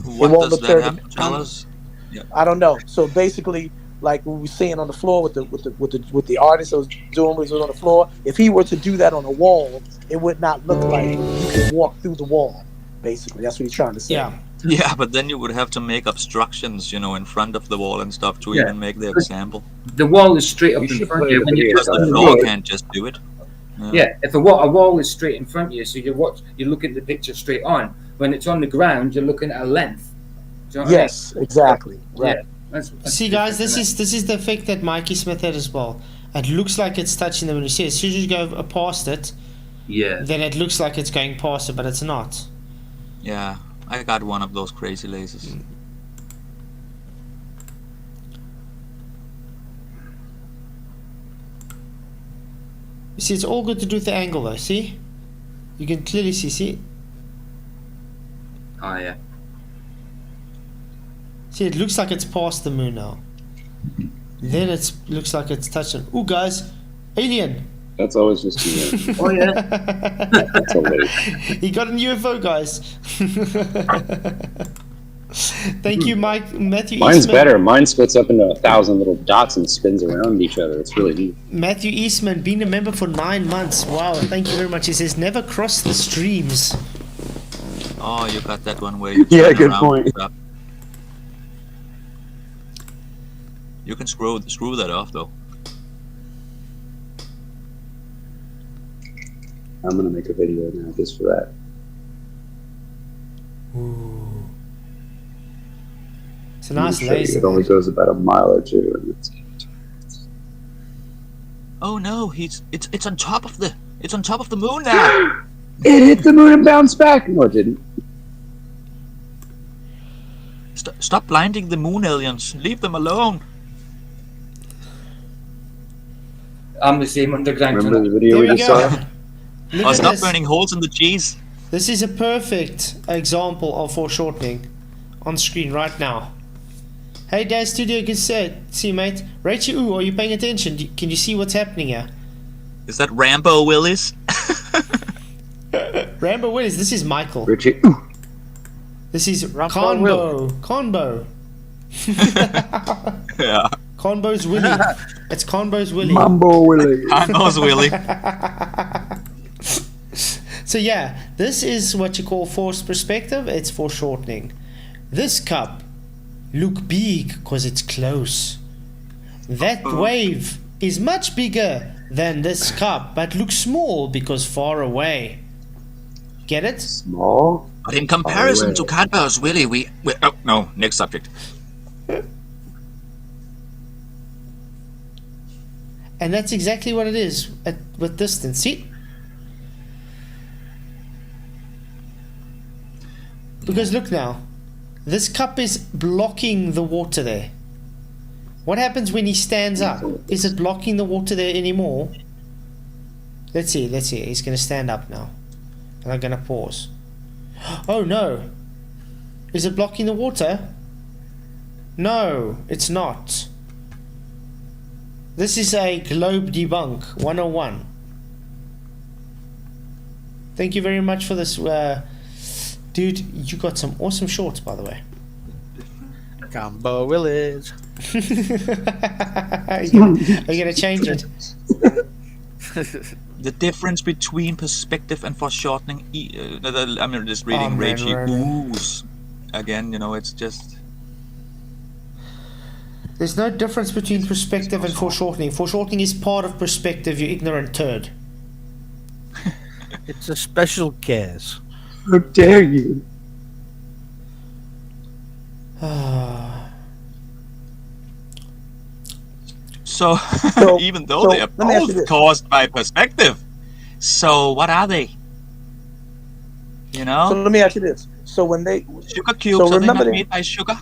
What does that have to tell us? Yeah. I don't know. So basically, like we were seeing on the floor with the artist that was doing what was on the floor, if he were to do that on a wall, it would not look like you could walk through the wall. Basically, that's what he's trying to say. Yeah. Yeah, but then you would have to make obstructions, in front of the wall and stuff to even make the example. the wall is straight up in front of you. When Because the drawer can't just do it. Yeah, if a wall is straight in front of you, so you look at the picture straight on. When it's on the ground, you're looking at a length. Do you know what I mean? Exactly. Right. Yeah. That's See, guys, this is the effect that Mikey Smith had as well. It looks like it's touching the moon. You see, as soon as you go past it, then it looks like it's going past it, but it's not. Yeah, I got one of those crazy lasers. You see, it's all good to do with the angle, though. See, you can clearly see. Oh yeah. See, it looks like it's past the moon now. Then it looks like it's touching. Ooh, guys, alien. That's always just you. Oh yeah. That's hilarious. He got a UFO, guys. Thank you, Matthew. Mine's Eastman. better. Mine splits up into 1,000 little dots and spins around each other. It's really neat. Matthew Eastman, been a member for 9 months. Wow, thank you very much. He says, never cross the streams. Oh, you got that one where you Yeah, turn good around point. and stuff. You can screw that off though. I'm gonna make a video now just for that. Ooh. It's a nice I'm gonna show you. laser. It only goes about a mile or two. And it's... Oh no, it's on top of the moon now. It hit the moon and bounced back. No, it didn't. Stop blinding the moon aliens. Leave them alone. I'm the same underground. Remember the video There we we just go. saw? Look Oh, at stop this. burning holes in the cheese. This is a perfect example of foreshortening on screen right now. Hey, Dad Studio, good set. See you, mate. Richie, ooh, are you paying attention? Can you see what's happening here? Is that Rambo Willis? Rambo Willis, this is Michael. Richie. This is Rambo Conbo. Yeah. Conbo's Willy. It's Conbo's Willy. Mambo Willie. I knows Willie. So yeah, this is what you call forced perspective. It's foreshortening. This cup look big because it's close. That wave is much bigger than this cup, but looks small because far away. Get it? Small. But in comparison to Cadbo's Willie, we oh no, next subject. And that's exactly what it is with distance. See? Because look now, this cup is blocking the water there. What happens when he stands up? Is it blocking the water there anymore? Let's see. He's going to stand up now. And I'm going to pause. Oh no. Is it blocking the water? No, it's not. This is a globe debunk 101. Thank you very much for this. Dude, you got some awesome shorts, by the way. Combo Willis. Are you going to change it? The difference between perspective and foreshortening. I'm just reading Oh, man, Richie right. ooze. again, it's just. There's no difference between perspective and foreshortening. Foreshortening is part of perspective, you ignorant turd. It's a special case. How dare you? So, So- even though so they are let me ask you both this. caused by perspective, so what are they? So let me ask you this. So when they Sugar cubes, So are they remember not that- made by sugar?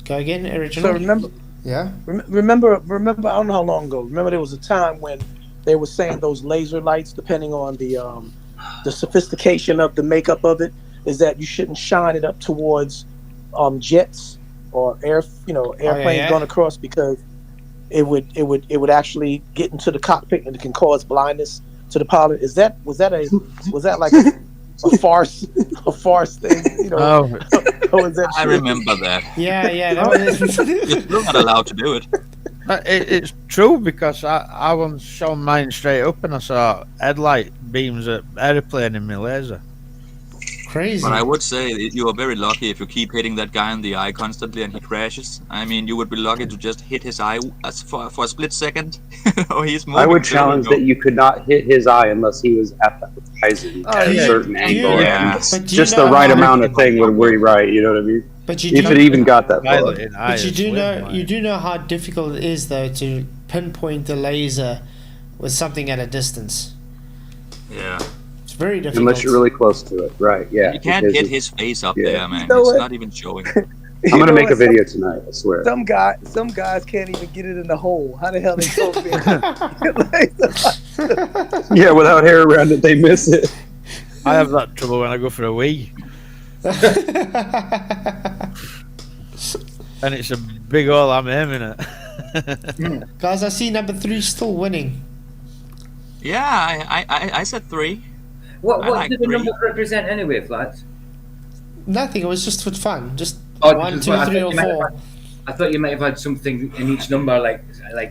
Go again, so original. remember Yeah. remember I don't know how long ago. Remember there was a time when they were saying those laser lights, depending on the sophistication of the makeup of it, is that you shouldn't shine it up towards jets or airplanes yeah. going across, because it would actually get into the cockpit and it can cause blindness to the pilot. Was that like a farce thing? Oh, Or is that I true? remember that. Yeah, that was You're still not allowed to do it. it's true, because I once shone mine straight up and I saw headlight beams at aeroplane in my laser. crazy. But I would say that you are very lucky if you keep hitting that guy in the eye constantly and he crashes. I mean, you would be lucky to just hit his eye for a split second. Or he's moving. I would too, challenge you know. that you could not hit his eye unless he was at the horizon at a yeah. certain angle. Yeah. And But do you just know the right how- amount of thing would be right. You know what I mean? But you If do it even got that far. Pilot in eye But you is do slim, know like. you do know how difficult it is though to pinpoint the laser with something at a distance. Yeah. It's very difficult. Unless you're really close to it. Right, yeah. You can't because get it's- his face up yeah. there, man. You know It's what? not even showing. I'm going to make a video tonight, I swear. Some guys can't even get it in the hole. How the hell they go there? Yeah, without hair around it, they miss it. I have that trouble when I go for a wee. And it's a big hole I'm aiming at. Guys, I see number 3 still winning. Yeah, I said 3. What I like do the three. numbers represent anyway, Flats? Nothing, it was just for fun. Just Oh, 1, just 2, what I 3 thought or you might have 4. I thought you might have had something in each number, like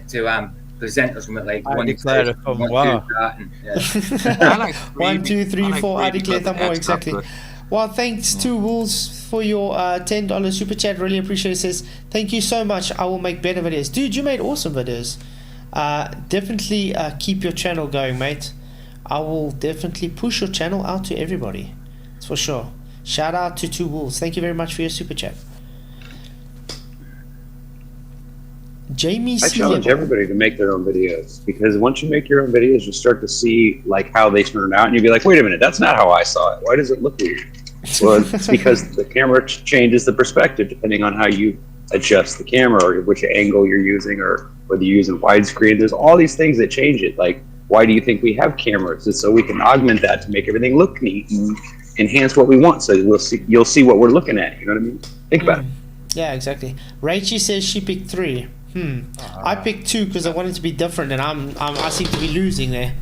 to present or something like I one declare says, a one, wow. two, that, and, yeah. I like 3. 1, 2, 3, I like 4. I three declare because them more it adds up exactly. to it. Well, thanks to Wolves for your $10 super chat. Really appreciate it. Says, thank you so much. I will make better videos. Dude, you made awesome videos. Definitely keep your channel going, mate. I will definitely push your channel out to everybody. That's for sure. Shout out to Two Wolves. Thank you very much for your super chat. Jamie I challenge everybody to make their own videos, because once you make your own videos, you start to see like how they turn out, and you'll be like, wait a minute, that's not how I saw it. Why does it look weird? Well, it's because the camera changes the perspective depending on how you adjust the camera, or which angle you're using, or whether you're using widescreen. There's all these things that change it. Like, why do you think we have cameras? It's so we can augment that to make everything look neat and enhance what we want. So you'll see what we're looking at. You know what I mean? Think about it. Yeah, exactly. Richie says she picked 3. I picked 2 because I wanted to be different, and I seem to be losing there.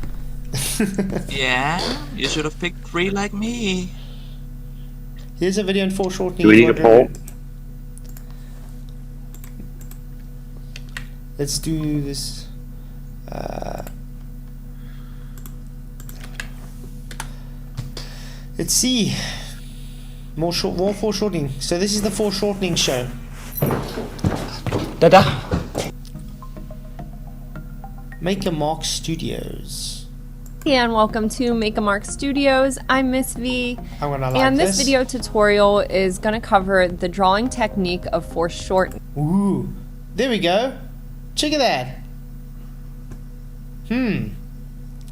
Yeah, you should have picked 3 like me. Here's a video in foreshortening. Do we need a poll? Let's do this. Let's see. More foreshortening. So this is the foreshortening show. Da-da. Make a Mark Studios. And welcome to Make a Mark Studios. I'm Miss V. I'm gonna like And this video tutorial is going to cover the drawing technique of foreshortening. Ooh, there we go. Check at that.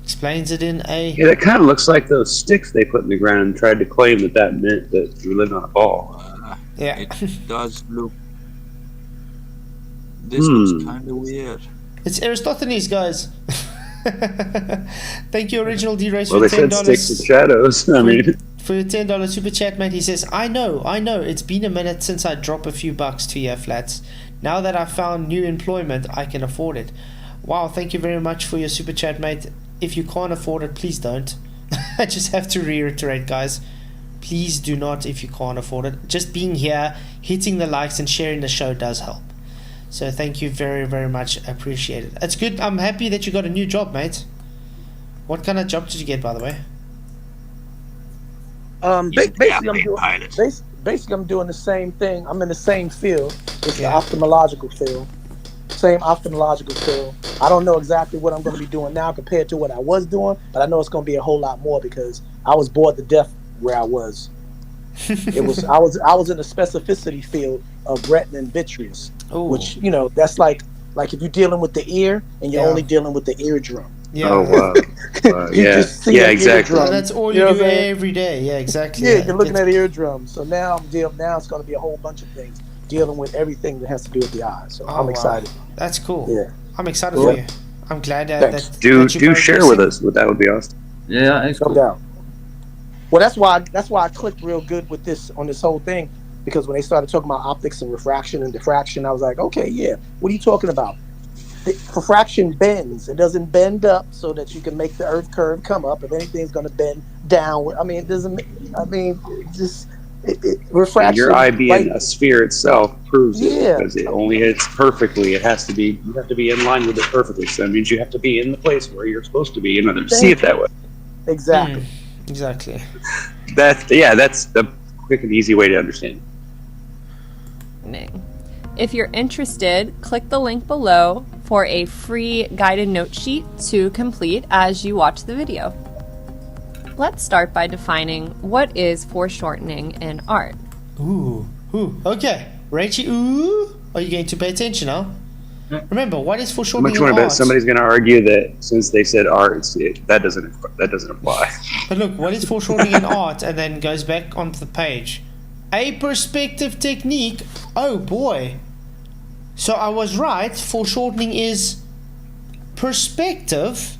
Explains it in a. Yeah, that kind of looks like those sticks they put in the ground and tried to claim that meant that you lived on a ball. Yeah. It does look. This looks kind of weird. It's Aristophanes, guys. Thank you, Original D-Race, Well, for they said $10. sticks and shadows. I mean, For your $10 super chat, mate, he says, I know, it's been a minute since I dropped a few bucks to your flats. Now that I've found new employment, I can afford it. Wow, thank you very much for your super chat, mate. If you can't afford it, please don't. I just have to reiterate, guys. Please do not if you can't afford it. Just being here, hitting the likes and sharing the show does help. So thank you very, very much. Appreciate it. It's good. I'm happy that you got a new job, mate. What kind of job did you get, by the way? Basically, I'm doing the same thing. I'm in the same field. It's the ophthalmological field. Same ophthalmological field. I don't know exactly what I'm going to be doing now compared to what I was doing, but I know it's going to be a whole lot more because I was bored to death where I was. I was in the specificity field of retina and vitreous, which that's like if you're dealing with the ear and you're only dealing with the eardrum. Yeah. Oh wow. Exactly. And that's all you do every day. Yeah, exactly. Yeah, you're looking at eardrum. So now it's going to be a whole bunch of things dealing with everything that has to do with the eye. So I'm excited. That's cool. Yeah, I'm excited for you. I'm glad that do share with us. That would be awesome. Yeah, it's cool. No doubt. Well, that's why I clicked real good with this on this whole thing, because when they started talking about optics and refraction and diffraction, I was like, okay, yeah, what are you talking about? The refraction bends. It doesn't bend up so that you can make the Earth curve come up. If anything's going to bend down, I mean, it doesn't. I mean, refraction. Your eye being a sphere itself proves it, because it only hits perfectly. It has to be. You have to be in line with it perfectly. So that means you have to be in the place where you're supposed to be in order to see it that way. Exactly. Exactly. That's the quick and easy way to understand. If you're interested, click the link below for a free guided note sheet to complete as you watch the video. Let's start by defining what is foreshortening in art. Ooh. Okay. Richie, are you going to pay attention now? Remember, what is foreshortening in art? Somebody's going to argue that since they said art, that doesn't apply. But look, what is foreshortening in art? And then goes back onto the page. A perspective technique. Oh boy. So I was right. Foreshortening is perspective.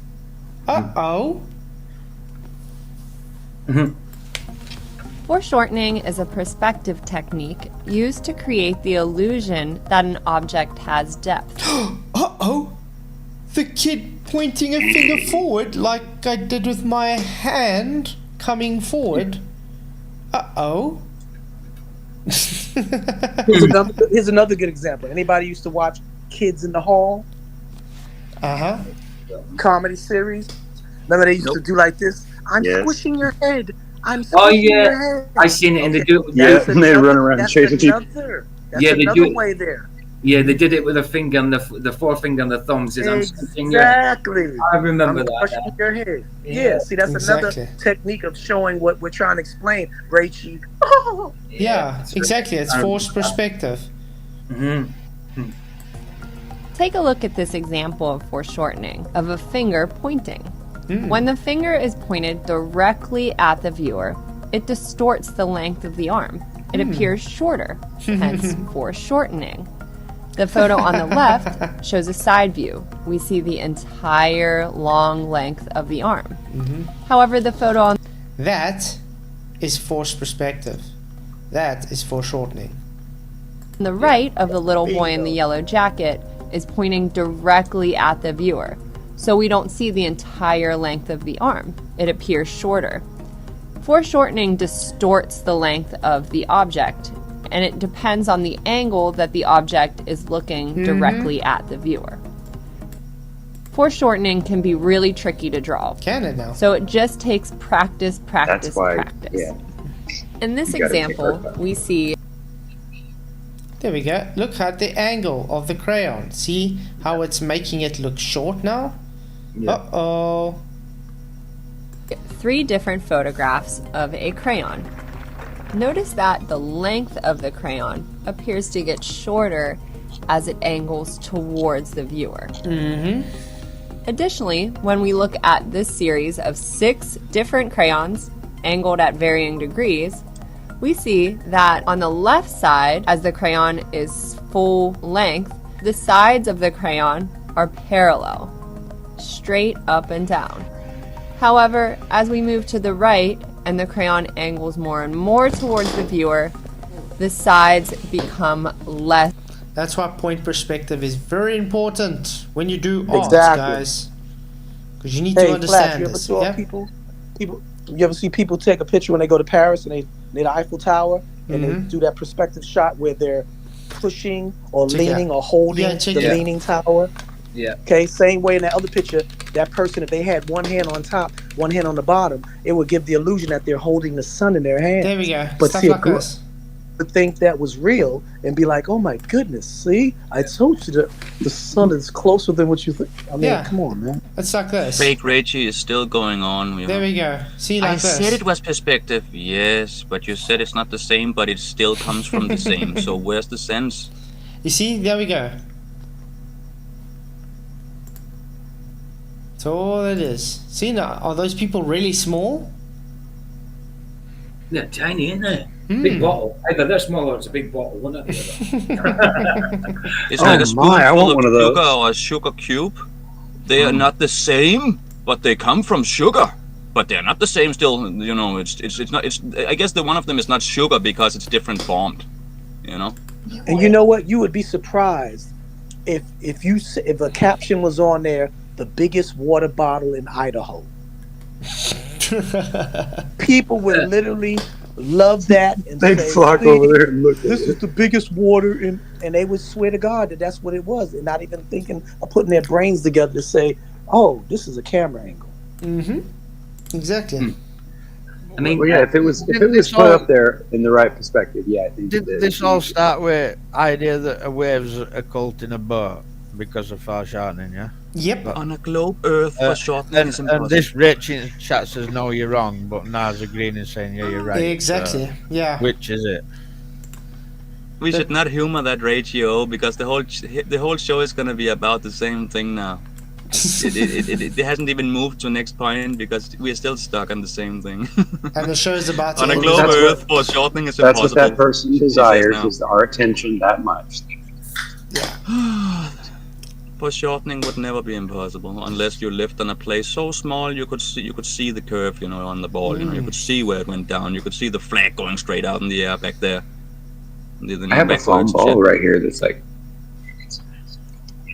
Foreshortening is a perspective technique used to create the illusion that an object has depth. The kid pointing a finger forward like I did with my hand coming forward. Here's another good example. Anybody used to watch Kids in the Hall? Comedy series? Remember they used to do like this? I'm squishing your head. I'm squishing your head. I seen it, and they do it. And they run around chasing people. That's another way there. Yeah, they did it with a finger and the forefinger and the thumbs. Exactly. I remember I'm that. Your head. Yeah, see, that's another technique of showing what we're trying to explain. Richie. Yeah, exactly. It's forced perspective. Take a look at this example of foreshortening of a finger pointing. When the finger is pointed directly at the viewer, it distorts the length of the arm. It appears shorter, hence foreshortening. The photo on the left shows a side view. We see the entire long length of the arm. However, the photo on that is forced perspective. That is foreshortening. the right of the little boy in the yellow jacket is pointing directly at the viewer. So we don't see the entire length of the arm. It appears shorter. Foreshortening distorts the length of the object, and it depends on the angle that the object is looking directly at the viewer. Foreshortening can be really tricky to draw. Can it now? So it just takes practice. That's why, yeah. In this example, we see... There we go. Look at the angle of the crayon. See how it's making it look short now? Yeah. Uh-oh. 3 different photographs of a crayon. Notice that the length of the crayon appears to get shorter as it angles towards the viewer. Additionally, when we look at this series of 6 different crayons angled at varying degrees, we see that on the left side, as the crayon is full length, the sides of the crayon are parallel, straight up and down. However, as we move to the right and the crayon angles more and more towards the viewer, the sides become less. That's why point perspective is very important when you do art, guys. Because you need to understand this. You ever see people take a picture when they go to Paris and they near the Eiffel Tower and they do that perspective shot where they're pushing or leaning or holding the leaning tower? Yeah. Okay, same way in that other picture, that person, if they had one hand on top, one hand on the bottom, it would give the illusion that they're holding the sun in their hand. There we go. But Stuff see, like this. would think that was real and be like, oh my goodness, see, I told you the sun is closer than what you think. I mean, Yeah. come on, man. It's like this. Fake Richie is still going on. You There know. we go. See, like I this. said it was perspective, yes, but you said it's not the same, but it still comes from the same. So where's the sense? You see, there we go. That's all it is. See now, are those people really small? They're tiny, ain't they? Hmm. Big bottle. Either they're small or it's a big bottle, one or the other. It's Oh like a my, I spoonful want of one of those. sugar or a sugar cube. They are not the same, but they come from sugar. But they're not the same still, you know, it's not, I guess the one of them is not sugar because it's different formed, you know? And you know what? You would be surprised if a caption was on there, the biggest water bottle in Idaho. People would literally love that and They'd say, flock "See, over there and look at this it. is the biggest water in," and they would swear to God that that's what it was, and not even thinking of putting their brains together to say, "Oh, this is a camera angle." Mm-hmm. Exactly. I mean, Well, yeah, if it was put up there in the right perspective, yeah, I think Did it this all start with idea that a wave's occulting a boat because of foreshortening, yeah? Yep. On a globe Earth, foreshortening is impossible. And this Rich in chat says, no, you're wrong, but Nars agreeing and saying, yeah, you're right. Exactly. So, Yeah. which is it? We should not humor that ratio because the whole show is gonna be about the same thing now. It hasn't even moved to the next point because we're still stuck on the same thing. And the show is about to On a end. globe That's what- Earth, foreshortening is That's impossible. what that person He says desires, now. is our attention that much. Foreshortening would never be impossible unless you lived on a place so small you could see the curve, you know, on the ball. You know, you could see where it went down. You could see the flag going straight out in the air back there. I have a foam ball right here that's like.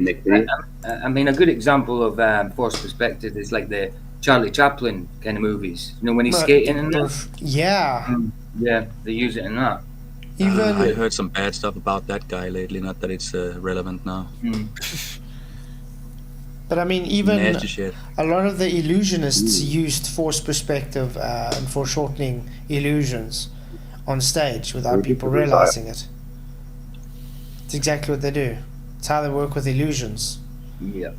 I mean, a good example of forced perspective is like the Charlie Chaplin kind of movies. You know, when he's skating in that. Yeah. Yeah, they use it in that. Even I heard some bad stuff about that guy lately. Not that it's relevant now. But I mean, even Nasty shit. a lot of the illusionists used forced perspective and foreshortening illusions on stage without people realizing it. It's exactly what they do. It's how they work with illusions. Yeah.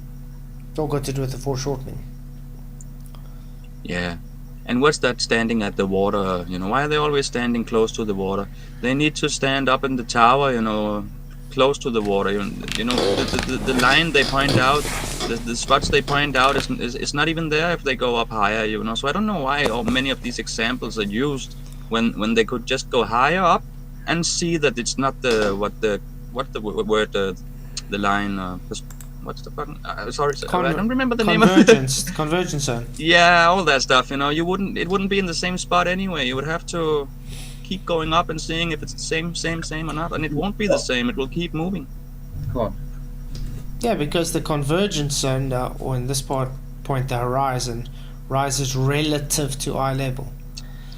It's all got to do with the foreshortening. Yeah. And what's that standing at the water? You know, why are they always standing close to the water? They need to stand up in the tower, you know, close to the water. You know, the line they point out, the spots they point out is not even there if they go up higher, you know. So I don't know why many of these examples are used when they could just go higher up and see that it's not the line. What's the fucking? Sorry, I don't remember the name of it. Convergence zone. Yeah, all that stuff. You know, it wouldn't be in the same spot anyway. You would have to keep going up and seeing if it's the same or not, and it won't be the same. It will keep moving. Come on. Yeah, because the convergence zone, or in this point, the horizon, rises relative to eye level.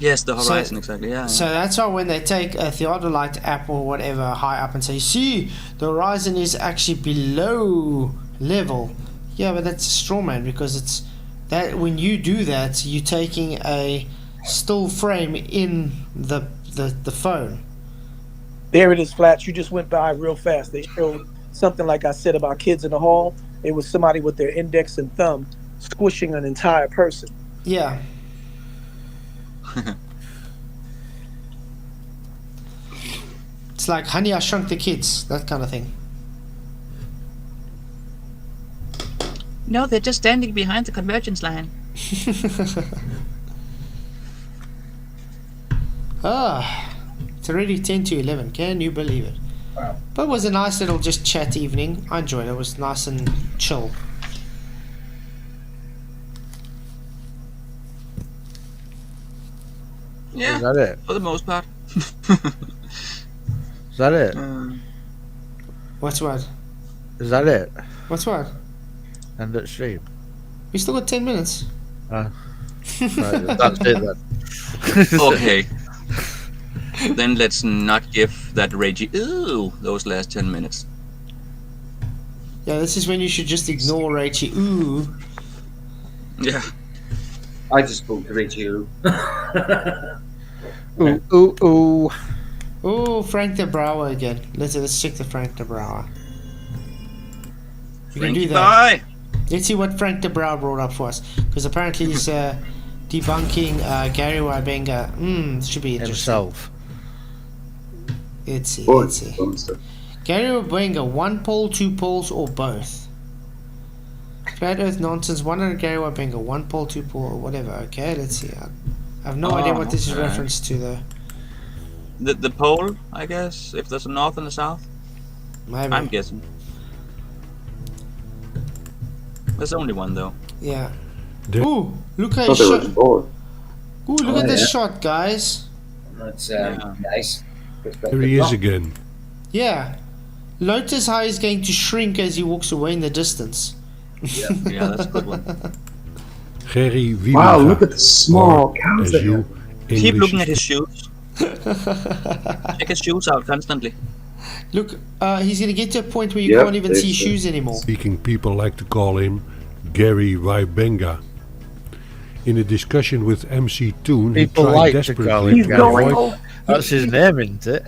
Yes, the horizon, exactly. Yeah. So that's why when they take a theodolite app or whatever high up and say, see, the horizon is actually below level. Yeah, but that's a straw man, because it's that when you do that, you're taking a still frame in the phone. There it is, Flats. You just went by real fast. They showed something like I said about kids in the hall. It was somebody with their index and thumb squishing an entire person. Yeah. It's like, honey, I shrunk the kids, that kind of thing. No, they're just standing behind the convergence line. It's already 10 to 11. Can you believe it? Wow. But it was a nice little just chat evening. I enjoyed it. It was nice and chill. Yeah. Is that it? For the most part. Is that it? What's what? Is that it? What's what? End at stream. We still got 10 minutes. Right, that's it then. Okay. Then let's not give that Reggie those last 10 minutes. Yeah, this is when you should just ignore Richie. Ooh. Yeah. I just spoke to Richie. Ooh, ooh, ooh. Oh, Frank de Brouwer again. Let's check the Frank de Brouwer. We can do that. Bye. Let's see what Frank de Brouwer brought up for us. Because apparently he's debunking Gary Wybenga. This should be interesting. Himself. Let's see. Gary Wybenga, 1 pole, 2 poles, or both? Flat Earth nonsense, 100 Gary Wybenga, 1 pole, 2 pole, or whatever. Okay, let's see. I have no idea what this is reference to, though. The pole, I guess, if there's a north and a south. Maybe. I'm guessing. There's only one, though. Yeah. Ooh, look at this shot, guys. That's nice. Here he is again. Yeah. Notice how he's going to shrink as he walks away in the distance. Yeah, that's a good one. Gerry Wiebinga. Wow, look at the small cows as there. you Keep English looking at his shoes. Check his shoes out constantly. Look, he's going to get to a point where you can't even see shoes anymore. speaking people like to call him Gary Wybenga. In a discussion with MC Toon, he People tried like to desperately call to him avoid... Gary. That's his name, isn't it?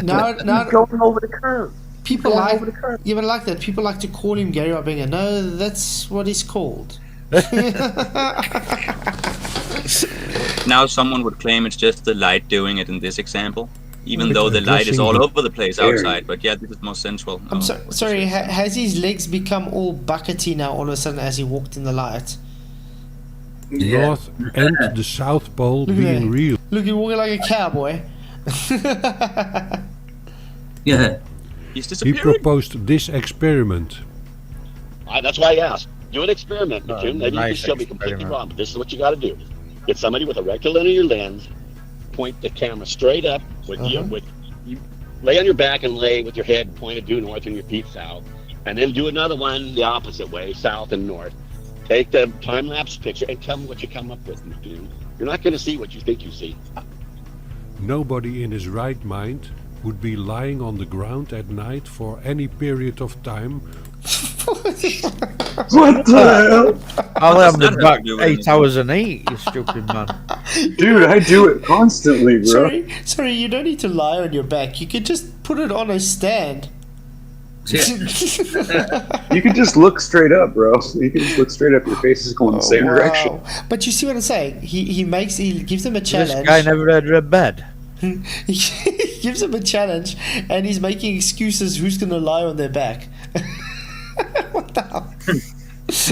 No, He's going over the curve. people like even like that. People like to call him Gary Wybenga. No, that's what he's called. Now someone would claim it's just the light doing it in this example, even though the light is all over the place outside. But yeah, this is more sensual. I'm sorry. Has his legs become all buckety now all of a sudden as he walked in the light? The North and the South Pole being real. Look, he's walking like a cowboy. Yeah. He's He disappearing. proposed this experiment. That's why I asked. Do an experiment, Jim. Maybe nice you can show me completely experiment. wrong, but this is what you got to do. Get somebody with a rectilinear lens, point the camera straight up, you lay on your back and lay with your head pointed due north and your feet south, and then do another one the opposite way, south and north. Take the time-lapse picture and tell me what you come up with, Jim. You're not going to see what you think you see. Nobody in his right mind would be lying on the ground at night for any period of time. What the hell? I'll have the That back do 8 anything. hours and 8, you stupid man. Dude, I do it constantly, bro. Sorry, you don't need to lie on your back. You can just put it on a stand. You can just look straight up, bro. You can just look straight up. Your face is going the same direction. But you see what I'm saying? He gives them a This challenge. guy never had a bed. He gives them a challenge, and he's making excuses. Who's gonna lie on their back? What the hell? Hey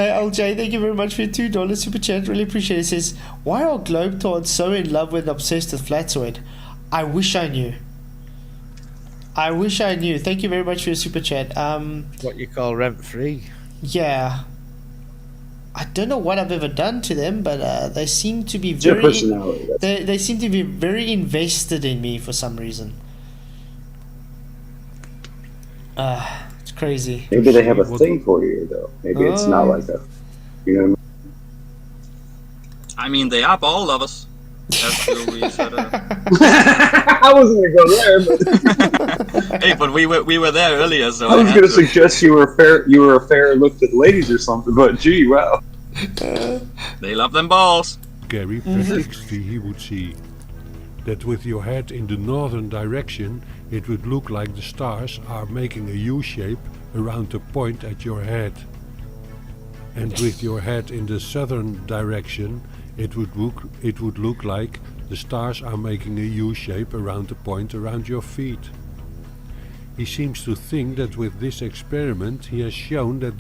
LJ, thank you very much for your $2 super chat. Really appreciate it. It says, why are Globetards so in love with obsessed with Flatzoid? I wish I knew. I wish I knew. Thank you very much for your super chat. What you call rent free. Yeah. I don't know what I've ever done to them, but they seem to be It's your very. personality. They seem to be very invested in me for some reason. It's crazy. Maybe they have a thing for you, though. Maybe it's not like that. You know what I mean, they are all of us. That's where we sort of... I wasn't gonna go there, but Hey, but we were there earlier, so I was gonna suggest you were a fair looked at ladies or something. But gee, wow. They love them balls. Gary predicts he would see that with your head in the northern direction, it would look like the stars are making a U shape around the point at your head. And with your head in the southern direction, it would look like the stars are making a U shape around the point around your feet. He seems to think that with this experiment he has shown that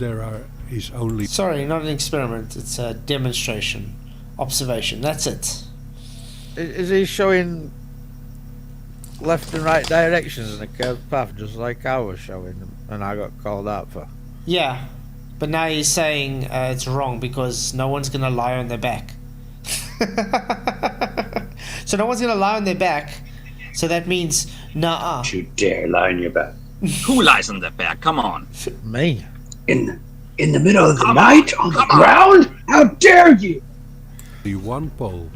is only... Sorry, not an experiment. It's a demonstration. Observation. That's it. Is he showing left and right directions in a curved path just like I was showing and I got called out for? Yeah. But now he's saying it's wrong because no one's going to lie on their back. So no one's going to lie on their back. So that means, nah. Don't you dare lie on your back. Who lies on their back? Come on. Me. In the middle of the night on the ground? How dare you? The one pole,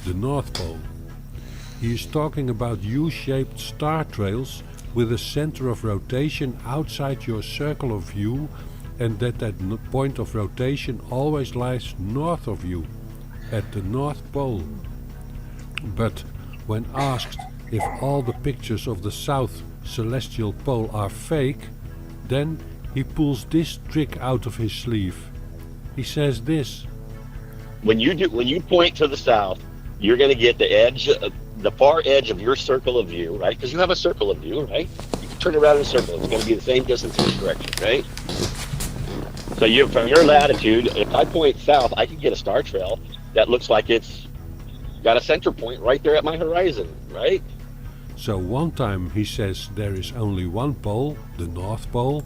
the North Pole. He is talking about U-shaped star trails with a center of rotation outside your circle of view and that point of rotation always lies north of you, at the North Pole. But when asked if all the pictures of the South Celestial Pole are fake, then he pulls this trick out of his sleeve. He says this: when you point to the south, you're going to get the edge, the far edge of your circle of view, right? Because you have a circle of view, right? You can turn around in a circle. It's going to be the same distance in each direction, right? So from your latitude, if I point south, I can get a star trail that looks like it's got a center point right there at my horizon, right? So one time he says there is only one pole, the North Pole.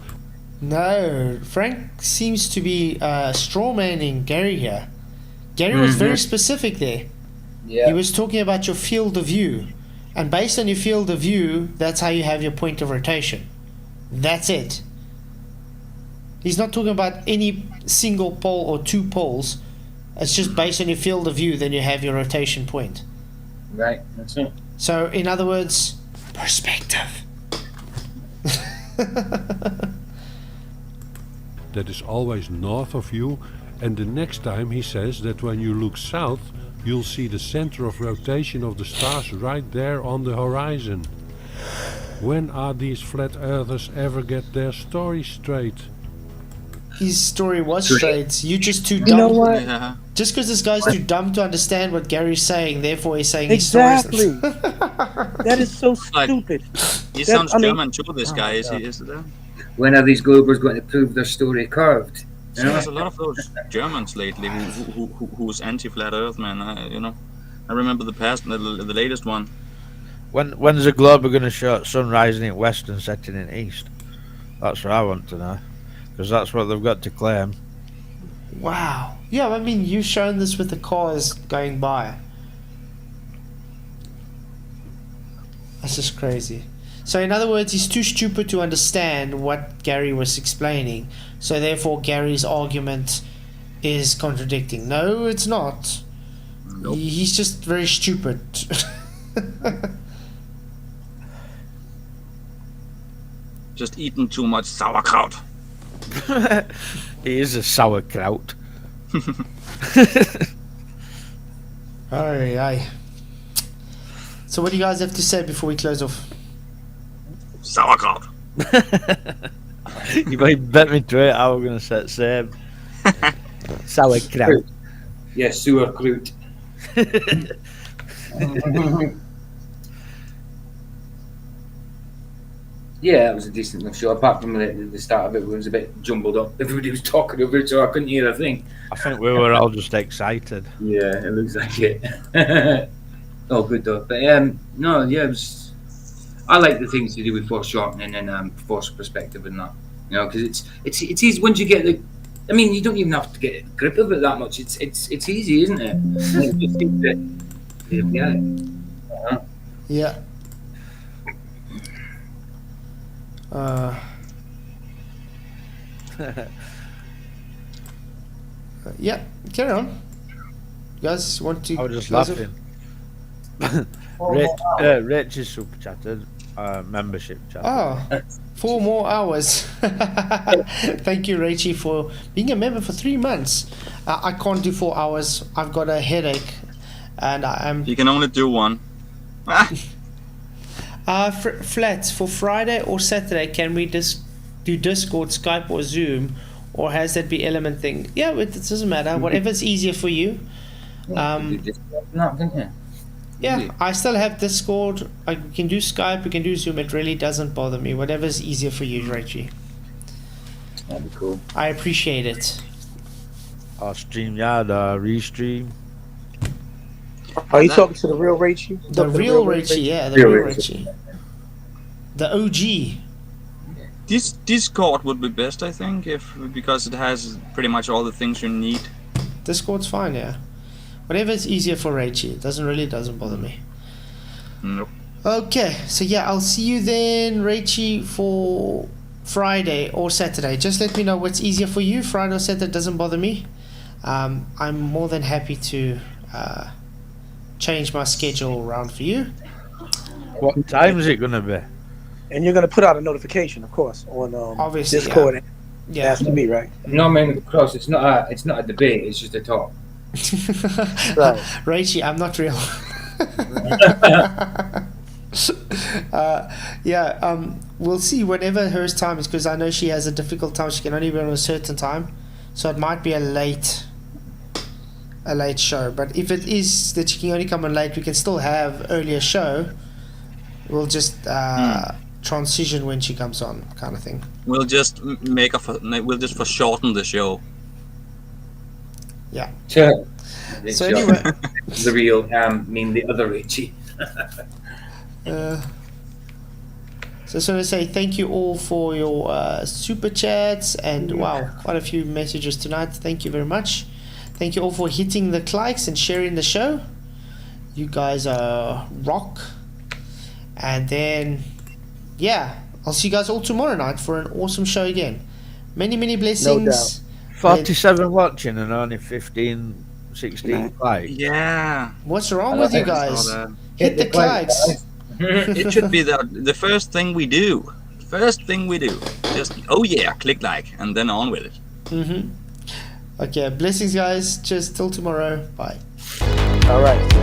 No, Frank seems to be strawmanning Gary here. Gary was very specific there. Yeah. He was talking about your field of view. And based on your field of view, that's how you have your point of rotation. That's it. He's not talking about any single pole or two poles. It's just based on your field of view, then you have your rotation point. Right, that's it. So, in other words, perspective. That is always north of you, and the next time he says that when you look south, you'll see the center of rotation of the stars right there on the horizon. When are these flat earthers ever get their story straight? His story was straight. You're just too dumb. You know what? Yeah. Just because this guy's too dumb to understand what Gary's saying, therefore he's saying Exactly. his story. That is so stupid. He sounds German too, this guy. Is he? Is it? When are these Globers going to prove their story curved? So there's a lot of those Germans lately who's anti-flat Earth, man. I remember the latest one. When's the globe going to show sun rising in west and setting in east? That's what I want to know, because that's what they've got to claim. Wow. Yeah, I mean, you've shown this with the cars going by. That's just crazy. So in other words, he's too stupid to understand what Gary was explaining. So therefore Gary's argument is contradicting. No, it's not. Nope. He's just very stupid. Just eating too much sauerkraut. He is a sauerkraut. Aye, aye. So what do you guys have to say before we close off? Sauerkraut. You might bet me to it. I was going to say same. Sauerkraut. Yeah, sauerkraut. Yeah, that was a decent enough show. Apart from the start of it, was a bit jumbled up. Everybody was talking over it, so I couldn't hear a thing. I think we were all just excited. Yeah, it looks like it. Oh, good though. But no, yeah, it was. I like the things to do with foreshortening and force perspective and that. You know, because it's easy once you get the. I mean, you don't even have to get a grip of it that much. It's easy, isn't it? Yeah. Yeah. Yeah, carry on. You guys want to? I was just close laughing. Rich is super chatted. Membership chat. Oh, 4 more hours. Thank you, Richie, for being a member for 3 months. I can't do 4 hours. I've got a headache, and I'm. You can only do one. Flats for Friday or Saturday. Can we just do Discord, Skype, or Zoom, or has that be Ellement thing? Yeah, it doesn't matter. Whatever's easier for you. Yeah, I still have Discord. I can do Skype, we can do Zoom. It really doesn't bother me. Whatever's easier for you, Richie. That'd be cool. I appreciate it. Or StreamYard or Restream. Are you talking to the real Richie? The real Richie, yeah, the real Richie. The OG. This Discord would be best, I think, because it has pretty much all the things you need. Discord's fine, yeah. Whatever is easier for Richie. It doesn't bother me. Nope. Okay, so yeah, I'll see you then, Richie, for Friday or Saturday. Just let me know what's easier for you. Friday or Saturday doesn't bother me. I'm more than happy to change my schedule around for you. What time is it going to be? And you're going to put out a notification, of course, on Obviously, Discord. Yeah. It has to be, right? No, man, with the cross, it's not a debate. It's just a talk. Right. Richie, I'm not real. We'll see whenever her time is, because I know she has a difficult time. She can only be on a certain time, so it might be a late show. But if it is that she can only come on late, we can still have earlier show. We'll just transition when she comes on, kind of thing. We'll just foreshorten the show. Yeah. Sure. So anyway, the real the other Richie. So I just want to say thank you all for your super chats, and wow, quite a few messages tonight. Thank you very much. Thank you all for hitting the likes and sharing the show. You guys are rock. And then, yeah, I'll see you guys all tomorrow night for an awesome show again. Many, many blessings. No doubt. 47 watching and only 15, 16 likes. Yeah. What's wrong with you guys? Hit the likes. It should be the first thing we do. First thing we do. Just, oh yeah, click like, and then on with it. Okay, blessings, guys. Just till tomorrow. Bye. All right.